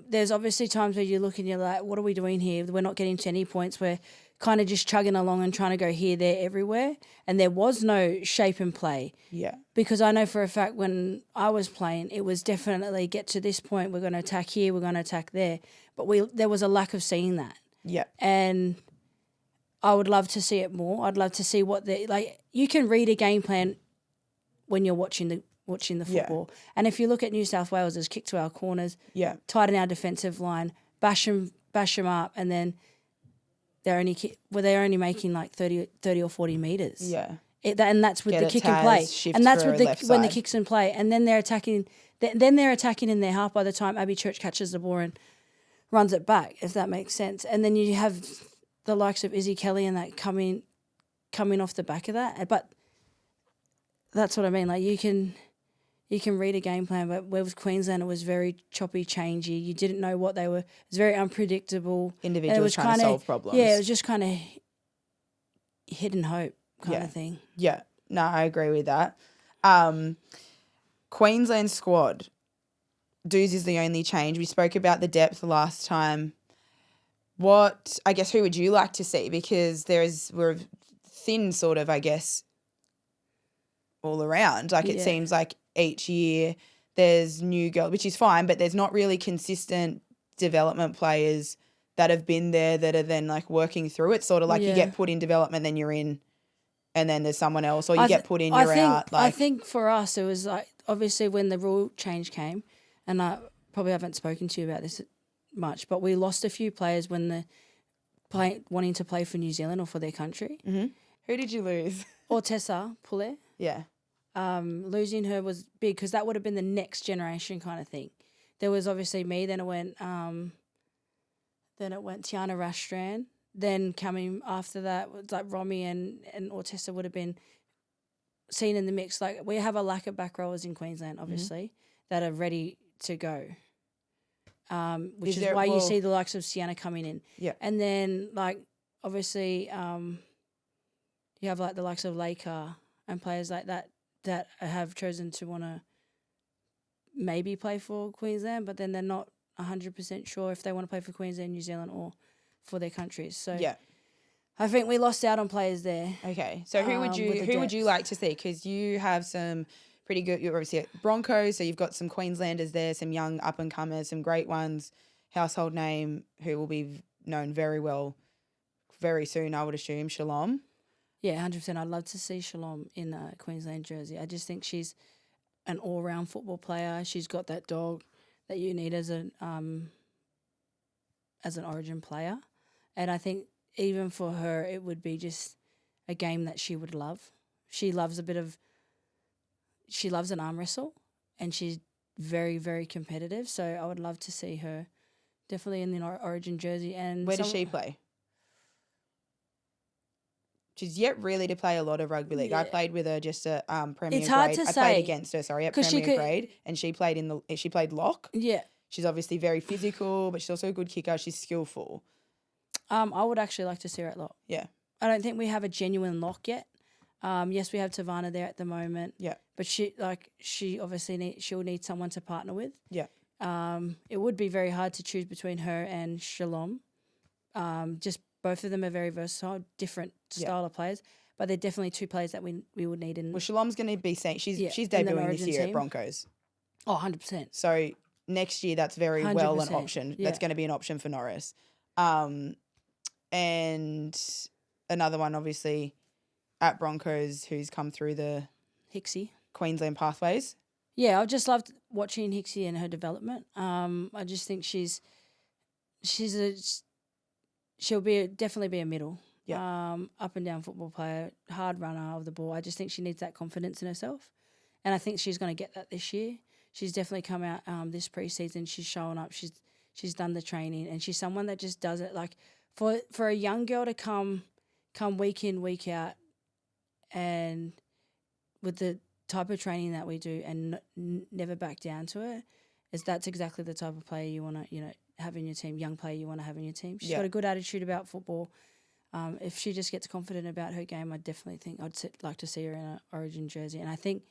There's obviously times where you look and you're like, what are we doing here? We're not getting to any points. We're kind of just chugging along and trying to go here, there, everywhere. And there was no shape and play. Yeah. Because I know for a fact when I was playing, it was definitely get to this point, we're going to attack here, we're going to attack there. But there was a lack of seeing that. Yeah. And I would love to see it more. I'd love to see you can read a game plan when you're watching the football. Yeah. And if you look at New South Wales, there's kick to our corners, tighten our defensive line, bash them up, and then they're only making like 30 or 40 metres. Yeah. And that's with the kick and play. And that's with when the kicks and play. And then they're attacking in their half by the time Abby Church catches the ball and runs it back, if that makes sense. And then you have the likes of Izzy Kelly and that coming off the back of that. But that's what I mean. Like you can read a game plan, but with Queensland it was very choppy, changey. You didn't know what they were. It was very unpredictable. Individuals trying to solve problems. Yeah, it was just kind of hidden hope kind of thing. Yeah. No, I agree with that. Queensland squad, Duzzi is the only change. We spoke about the depth last time. Who would you like to see? Because we're thin sort of, I guess, all around. Like it seems like each year there's new girls, which is fine, but there's not really consistent development players that have been there that are then like working through it. Sort of like you get put in development, then you're in, and then there's someone else, or you get put in, you're out. Like, I think for us it was like obviously when the rule change came, and I probably haven't spoken to you about this much, but we lost a few players when wanting to play for New Zealand or for their country. Mm-hmm. Who did you lose? Tessa Pule. Yeah. Losing her was big because that would have been the next generation kind of thing. There was obviously me, then it went Tiana Rastran. Then coming after that was like Romy and Ortessa would have been seen in the mix. Like we have a lack of back rowers in Queensland, obviously, that are ready to go. Which is why you see the likes of Sienna coming in. Yeah. And then like obviously you have like the likes of Laker and players like that have chosen to want to maybe play for Queensland, but then they're not 100% sure if they want to play for Queensland, New Zealand, or for their countries. So I think we lost out on players there. Okay, so who would you like to see? Because you have some pretty good. You're obviously at Broncos, so you've got some Queenslanders there, some young up and comers, some great ones, household name who will be known very well very soon. I would assume Shalom. Yeah, 100%. I'd love to see Shalom in a Queensland jersey. I just think she's an all-round football player. She's got that dog that you need as an Origin player. And I think even for her, it would be just a game that she would love. She loves she loves an arm wrestle, and she's very, very competitive. So I would love to see her definitely in the Origin jersey. And where does she play? She's yet really to play a lot of rugby league. I played with her just at Premier It's hard grade. to I played say. against her, at Premier grade, and she played lock. Yeah. She's obviously very physical, but she's also a good kicker. She's skillful. I would actually like to see her at lock. Yeah. I don't think we have a genuine lock yet. Yes, we have Tavana there at the moment. Yeah. But she obviously she'll need someone to partner with. Yeah. It would be very hard to choose between her and Shalom. Just both of them are very versatile, different style of players, but they're definitely two players that we would need in. Well, Shalom's going to be saying she's debuting this year at Broncos. Oh, 100%. So next year, that's very well an 100%. option. Yeah. That's going to be an option for Norris. And another one, obviously, at Broncos, who's come through the Hixie Queensland pathways. Yeah, I've just loved watching Hixie and her development. I just think she'll definitely be a middle. Yeah. Up and down football player, hard runner of the ball. I just think she needs that confidence in herself, and I think she's going to get that this year. She's definitely come out this preseason. She's showing up. She's done the training, and she's someone that just does it. Like for a young girl to come week in, week out, and with the type of training that we do, and never back down to it, that's exactly the type of player you want to have in your team. Young player you want to have in your team. She's got a good attitude about football. If she just gets confident about her game, I definitely think I'd like to see her in an Origin jersey, and I think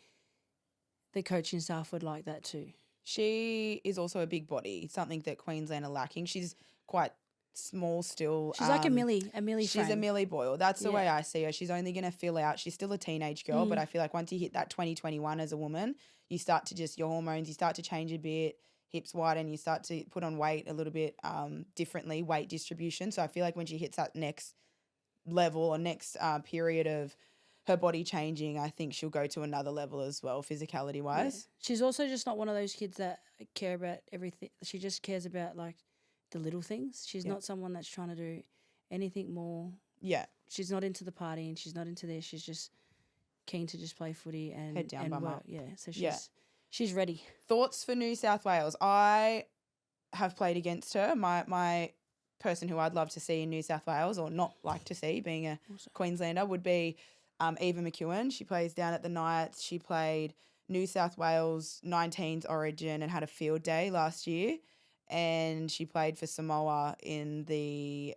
the coaching staff would like that too. She is also a big body, something that Queensland are lacking. She's quite small still. She's like a Millie She's frame. a Millie Boyle. That's the way I see her. She's only going to fill out. She's still a teenage girl, but I feel like once you hit that 2021 as a woman, you start to your hormones, you start to change a bit, hips widen, you start to put on weight a little bit differently, weight distribution. So I feel like when she hits that next level or next period of her body changing, I think she'll go to another level as well, physicality wise. Yeah. She's also just not one of those kids that care about everything. She just cares about like the little things. She's not someone that's trying to do anything more. Yeah. She's not into the party and she's not into this. She's just keen to just play footy and head down, bum up. Yeah. So she's ready. Thoughts for New South Wales? I have played against her. My person who I'd love to see in New South Wales, or not like to see, being a Queenslander, would be Eva McEwen. She plays down at the Knights. She played New South Wales 19s Origin and had a field day last year. And she played for Samoa in the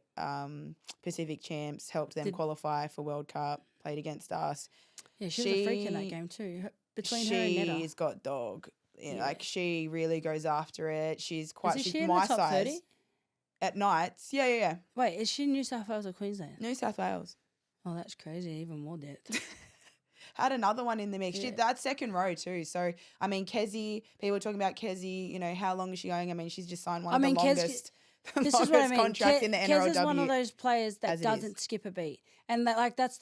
Pacific Champs, helped them qualify for World Cup, played against us. Yeah, she was a freak in that game too. Between her and Netta. She's got dog. Like she really goes after it. She's quite, she's in my the top size. 30? At Knights. Yeah. Wait, is she New South Wales or Queensland? New South Wales. Oh, that's crazy. Even more depth. Had another one in the mix. Yeah. That's second row too. So, I mean, Kezi, people are talking about Kezi, how long is she going? I mean, she's just signed one of the longest this is what I mean. contracts in the NRLW. Kez is one of those players that doesn't skip a beat. And that's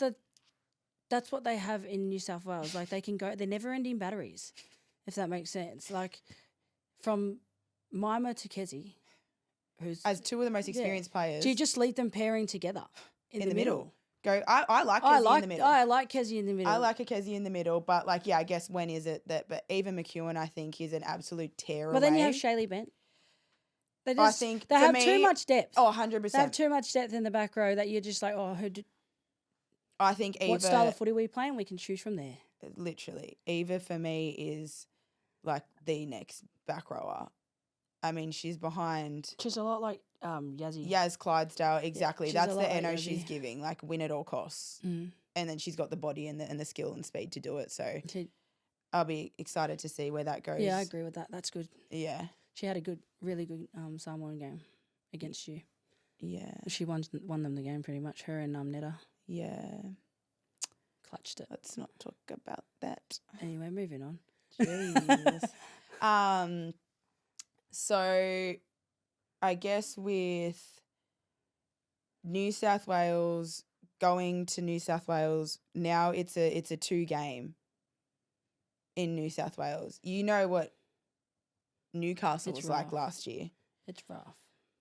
what they have in New South Wales. Like they can go, they're never ending batteries, if that makes sense. Like from Mima to Kezi, who's as two of the most experienced players. Do you just leave them pairing together in the middle? I like Kezi in the middle. I like Kezi in the middle. I like a Kezi in the middle, but I guess when is it that? But Eva McEwen, I think, is an absolute tear away. But then you have Shaylee Bent. I think they have too much depth. Oh, 100%. They have too much depth in the back row that you're just like, I think Eva. What style of footy are we playing? We can choose from there. Literally, Eva for me is like the next back rower. I mean, she's behind. She's a lot like Yazzie. Yaz Clydesdale, exactly. Yeah, that's the NO she's giving, like win at all costs. And then she's got the body and the skill and speed to do it. So I'll be excited to see where that goes. Yeah, I agree with that. That's good. Yeah. She had a really good Samoan game against you. Yeah. She won them the game pretty much, her and Netta. Yeah. Clutched it. Let's not talk about that. Anyway, moving on. Jeez. So I guess with New South Wales going to New South Wales now, it's a 2-game in New South Wales. You know what Newcastle was like last year. It's rough.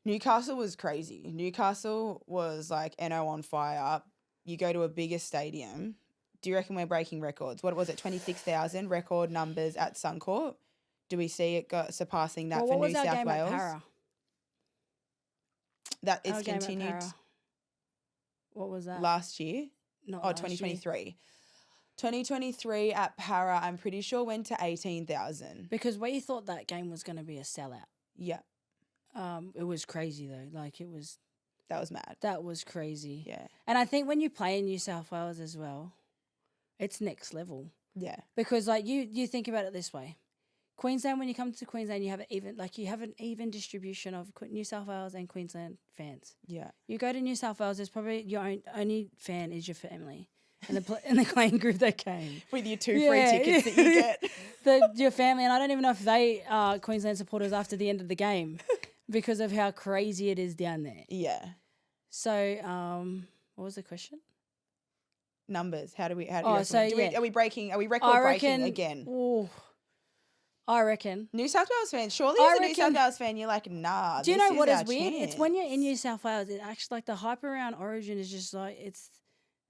Newcastle was crazy. Newcastle was like NO on fire. You go to a bigger stadium. Do you reckon we're breaking records? What was it, 26,000 record numbers at Suncorp? Do we see it surpassing that for New South Wales? What was our game at Para? That it's continued. What was that? Last year? Not last 2023. Year. 2023 at Para, I'm pretty sure went to 18,000. Because we thought that game was going to be a sellout. Yeah. It was crazy though. Like it was. That was mad. That was crazy. Yeah. And I think when you play in New South Wales as well, it's next level. Yeah. Because like you think about it this way. Queensland, when you come to Queensland, you have an even distribution of New South Wales and Queensland fans. Yeah. You go to New South Wales, there's probably your only fan is your family and the playing group that came. With your 2 free tickets that you get. Your family, and I don't even know if they are Queensland supporters after the end of the game because of how crazy it is down there. Yeah. So, what was the question? Numbers. Are we record breaking again? Ooh, I reckon. New South Wales fans, surely as a New South Wales fan, you're like, nah. Do you know what is weird? It's when you're in New South Wales, it actually like the hype around Origin is just like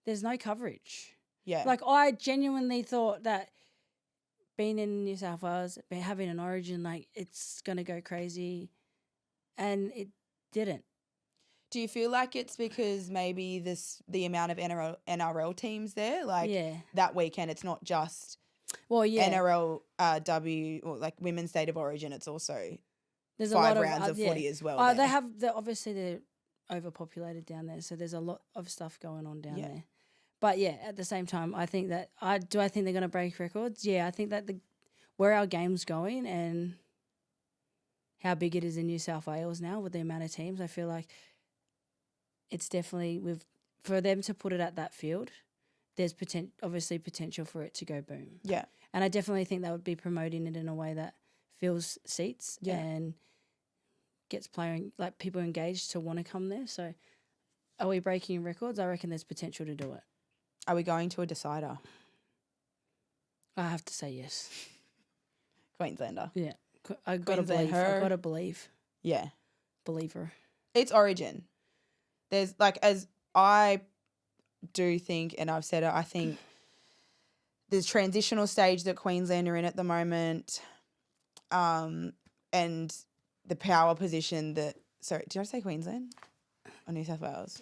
there's no coverage. Yeah. Like I genuinely thought that being in New South Wales, having an Origin, like it's gonna go crazy, and it didn't. Do you feel like it's because maybe the amount of NRL teams there, like that weekend, it's not just NRLW or like Women's State of Origin, it's also there's 5 rounds of footy as well. They have obviously they're overpopulated down there, so there's a lot of stuff going on down there. But yeah, at the same time, I think that I think they're going to break records. Yeah, I think that where our game's going and how big it is in New South Wales now with the amount of teams, I feel like it's definitely for them to put it at that field. There's obviously potential for it to go boom. Yeah, and I definitely think that would be promoting it in a way that fills seats and gets people engaged to want to come there. So, are we breaking records? I reckon there's potential to do it. Are we going to a decider? I have to say yes. Queenslander. Yeah. I got to believe. I got to believe. Yeah. Believer. It's Origin. There's as I do think, and I've said it, I think there's transitional stage that Queensland are in at the moment, and the power position that. Sorry, did I say Queensland or New South Wales?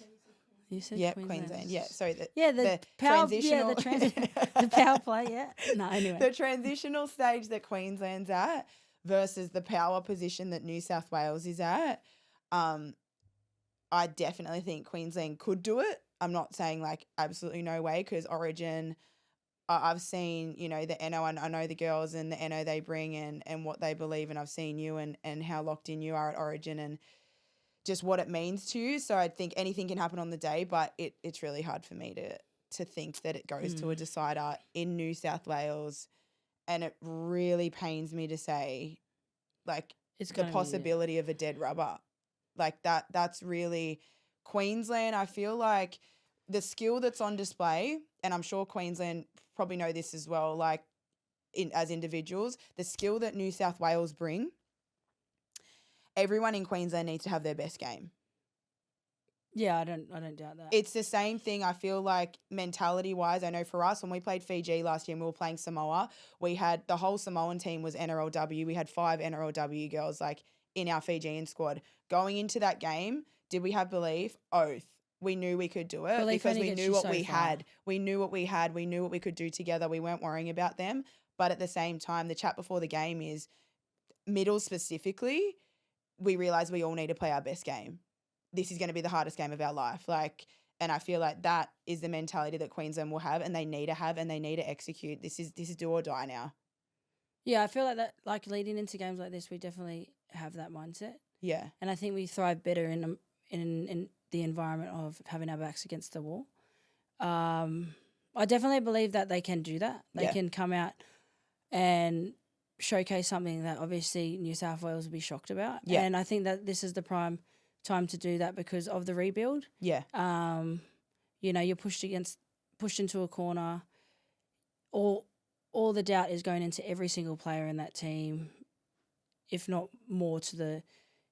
You said Queensland. Yeah, sorry. The power, transitional. The power play. Yeah. No, anyway. The transitional stage that Queensland's at versus the power position that New South Wales is at. I definitely think Queensland could do it. I'm not saying absolutely no way because Origin. I've seen the NO, and I know the girls and the NO they bring and what they believe, and I've seen you and how locked in you are at Origin and just what it means to you. So I think anything can happen on the day, but it's really hard for me to think that it goes to a decider in New South Wales, and it really pains me to say it's the possibility of a dead rubber. That's really Queensland. I feel like the skill that's on display, and I'm sure Queensland probably know this as well, as individuals, the skill that New South Wales bring, everyone in Queensland needs to have their best game. Yeah, I don't doubt that. It's the same thing, I feel like, mentality-wise. I know for us, when we played Fiji last year and we were playing Samoa, we had the whole Samoan team was NRLW. We had 5 NRLW girls in our Fijian squad. Going into that game, did we have belief? Oath. We knew we could do it because we knew what we had. We knew what we had. We knew what we could do together. We weren't worrying about them. But at the same time, the chat before the game is middle specifically, we realised we all need to play our best game. This is going to be the hardest game of our life. And I feel like that is the mentality that Queensland will have and they need to have and they need to execute. This is do or die now. Yeah, I feel like that, leading into games like this, we definitely have that mindset. Yeah. And I think we thrive better in the environment of having our backs against the wall. I definitely believe that they can do that. They can come out and showcase something that obviously New South Wales will be shocked about. Yeah. And I think that this is the prime time to do that because of the rebuild. Yeah. you know, you're pushed into a corner. All the doubt is going into every single player in that team, if not more to the,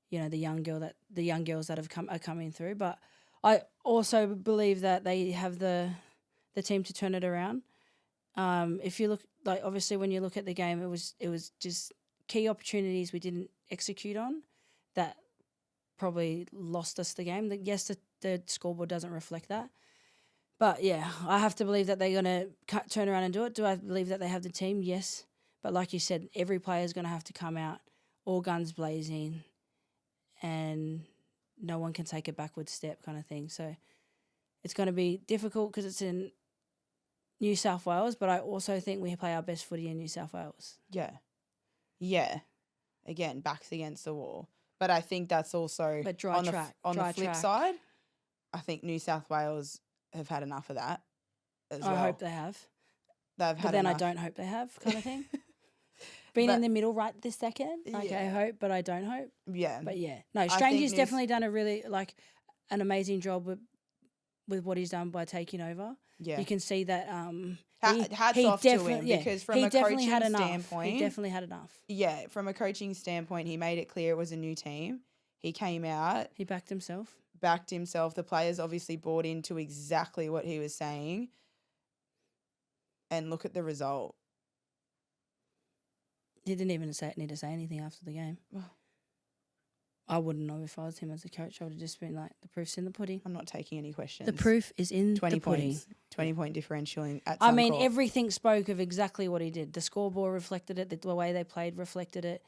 you know, the young girls that are coming through. But I also believe that they have the team to turn it around. If you look, like, obviously when you look at the game, it was just key opportunities we didn't execute on that probably lost us the game. Yes, the scoreboard doesn't reflect that. But, yeah, I have to believe that they're going to turn around and do it. Do I believe that they have the team? Yes. But like you said, every player is going to have to come out, all guns blazing, and no one can take a backward step kind of thing. So it's going to be difficult because it's in New South Wales, but I also think we play our best footy in New South Wales. Yeah. Yeah. Again, backs against the wall. But I think that's also But on the flip side, I think New South Wales have had enough of that as well. I hope they have. But then I don't hope they have, kind of thing. Being in the middle right this second. Like, I hope, but I don't hope. Yeah. But yeah. No, Stranger's definitely done a really, like, an amazing job with what he's done by taking over. Yeah. You can see that hats off to him, because from a coaching standpoint, he definitely had enough. Yeah, from a coaching standpoint, he made it clear it was a new team. He came out. He backed himself. The players obviously bought into exactly what he was saying. And look at the result. He didn't even need to say anything after the game. I wouldn't know if I was him as a coach. I would have just been like, the proof's in the pudding. I'm not taking any questions. The proof is in the pudding. 20-point differential at I mean, court. everything spoke of exactly what he did. The scoreboard reflected it. The way they played reflected it.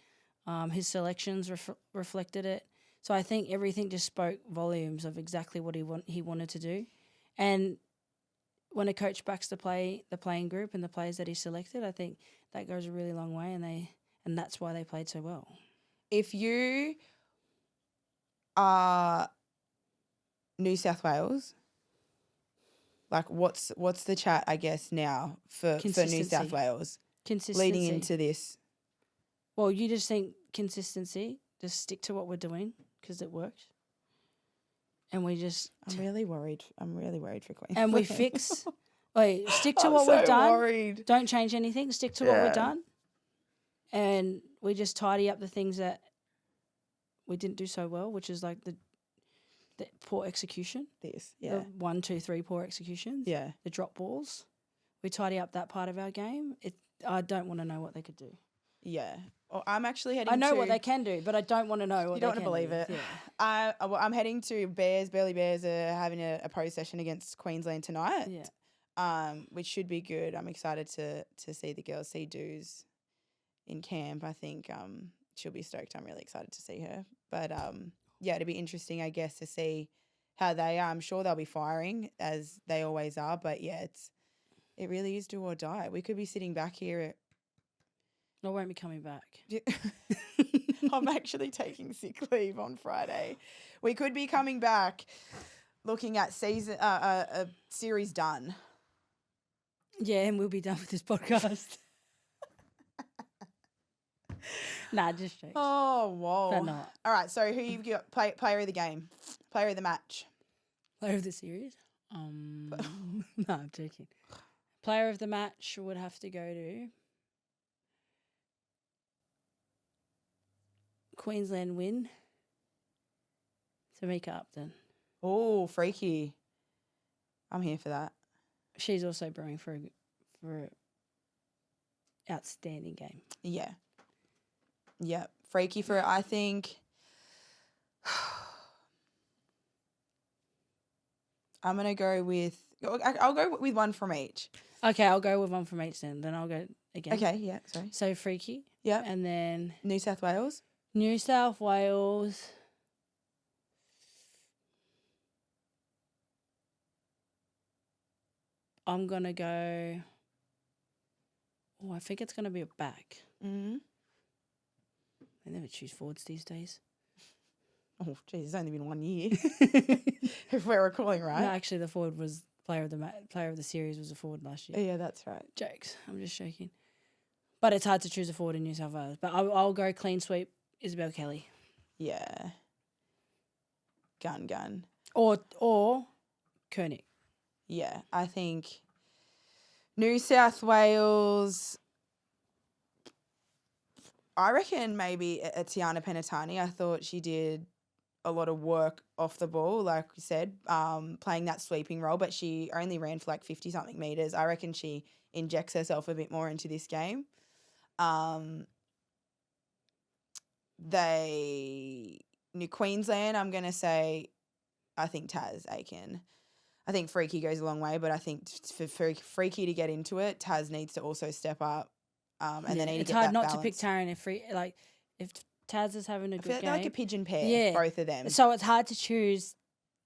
His selections reflected it. So I think everything just spoke volumes of exactly what he wanted to do. And when a coach backs the playing group and the players that he selected, I think that goes a really long way, and that's why they played so well. If you are New South Wales, like what's the chat, I guess, now for New South Wales leading into this? Well, you just think consistency, just stick to what we're doing because it works. And we just... I'm really worried for Queensland. And we fix... stick to what we've done. Worried. Don't change anything. Stick to what we've done. And we just tidy up the things that we didn't do so well, which is like the poor execution. The 1, 2, 3 poor executions. Yeah. The drop balls. We tidy up that part of our game. I don't want to know what they could do. Yeah. Well, I'm actually heading I know what they can do, but I don't want to know what they can do. You don't want to believe it. Yeah. I'm heading to Burleigh Bears are having a pro session against Queensland tonight. Yeah. Which should be good. I'm excited to see the girls, see Duz in camp. I think she'll be stoked. I'm really excited to see her. But it'll be interesting, I guess, to see how they are. I'm sure they'll be firing as they always are. But yeah, it really is do or die. We could be sitting back here. I won't be coming back. I'm actually taking sick leave on Friday. We could be coming back looking at a series done. Yeah, and we'll be done with this podcast. Nah, just jokes. Oh, whoa. But not. All right, so who you've got player of the game? Player of the match? Player of the series? No, I'm joking. Player of the match would have to go to Queensland win. Tamika Upton. Oh, freaky. I'm here for that. She's also brewing for an outstanding game. Yeah. Yeah. Freaky for it, I think. I'm going to go with... I'll go with one from each. Okay, I'll go with one from each then. Then I'll go again. Okay, yeah, sorry. So freaky. Yeah. And then... New South Wales. I'm going to go... Oh, I think it's going to be a back. Mm-hmm. They never choose forwards these days. Oh, geez, it's only been 1 year. If we're recalling right. No, actually, the forward was player of the series was a forward last year. Yeah, that's right. Jokes. I'm just joking. But it's hard to choose a forward in New South Wales. But I'll go clean sweep Isabel Kelly. Yeah. Gun. Or Koenig. Yeah, I think New South Wales, I reckon maybe a Tiana Penatani. I thought she did a lot of work off the ball, like you said, playing that sweeping role, but she only ran for like 50-something metres. I reckon she injects herself a bit more into this game. New Queensland, I'm going to say, I think Taz Aiken. I think Freaky goes a long way, but I think for Freaky to get into it, Taz needs to also step up. And then need to get that balance. It's hard not to pick Taryn if Taz is having a good game. They're like a pigeon pair, both of them. So it's hard to choose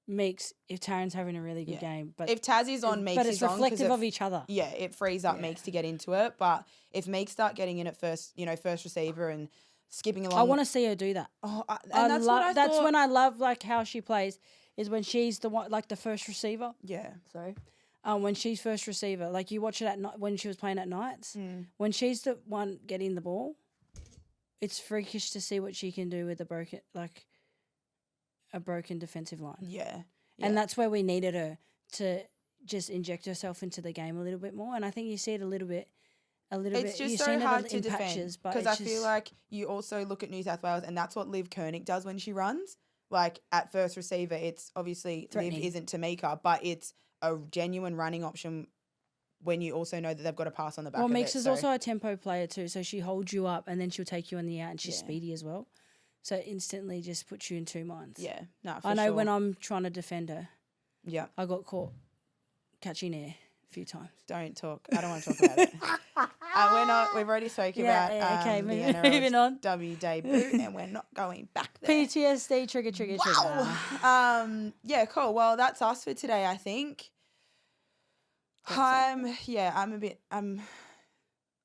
Meeks if Taryn's having a really good game. But if Taz is on, Meeks is on. But it's reflective of each other. Yeah, it frees up Meeks to get into it. But if Meeks start getting in at first receiver and skipping along. I want to see her do that. Oh, that's what I thought. That's when I love like how she plays is when she's the one like the first receiver. Yeah. Sorry. When she's first receiver, like you watch it at night when she was playing at Knights. When she's the one getting the ball, it's freakish to see what she can do with a broken defensive line. Yeah. And that's where we needed her to just inject herself into the game a little bit more. And I think you see it a little bit. It's just so hard to defend because I feel like you also look at New South Wales and that's what Liv Koenig does when she runs. Like at first receiver, it's obviously Liv isn't Tamika, but it's a genuine running option when you also know that they've got a pass on the back of it. Well, Meeks is also a tempo player too, so she holds you up and then she'll take you in the out and she's speedy as well. So instantly just puts you in two minds. Yeah, no, for I know when I'm trying to defend her. Yeah. I got caught catching air a few times. Don't talk. I don't want to talk about it. We've already spoken about okay, the moving on. NRLW debut and we're not going back there. PTSD, trigger. Yeah, cool. Well, that's us for today, I think. I'm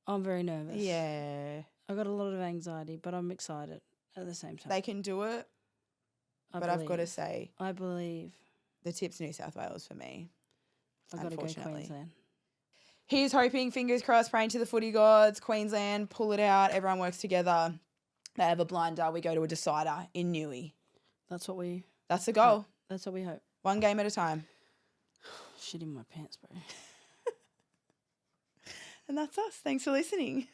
very nervous. Yeah. I got a lot of anxiety, but I'm excited at the same time. They can do it. I've got to say. I believe. The tip's New South Wales for me. I've got to go Queensland. Here's hoping, fingers crossed, praying to the footy gods. Queensland, pull it out. Everyone works together. They have a blinder. We go to a decider in Newey. That's the goal. Hope. That's what we hope. One game at a time. Shit in my pants, bro. And that's us. Thanks for listening.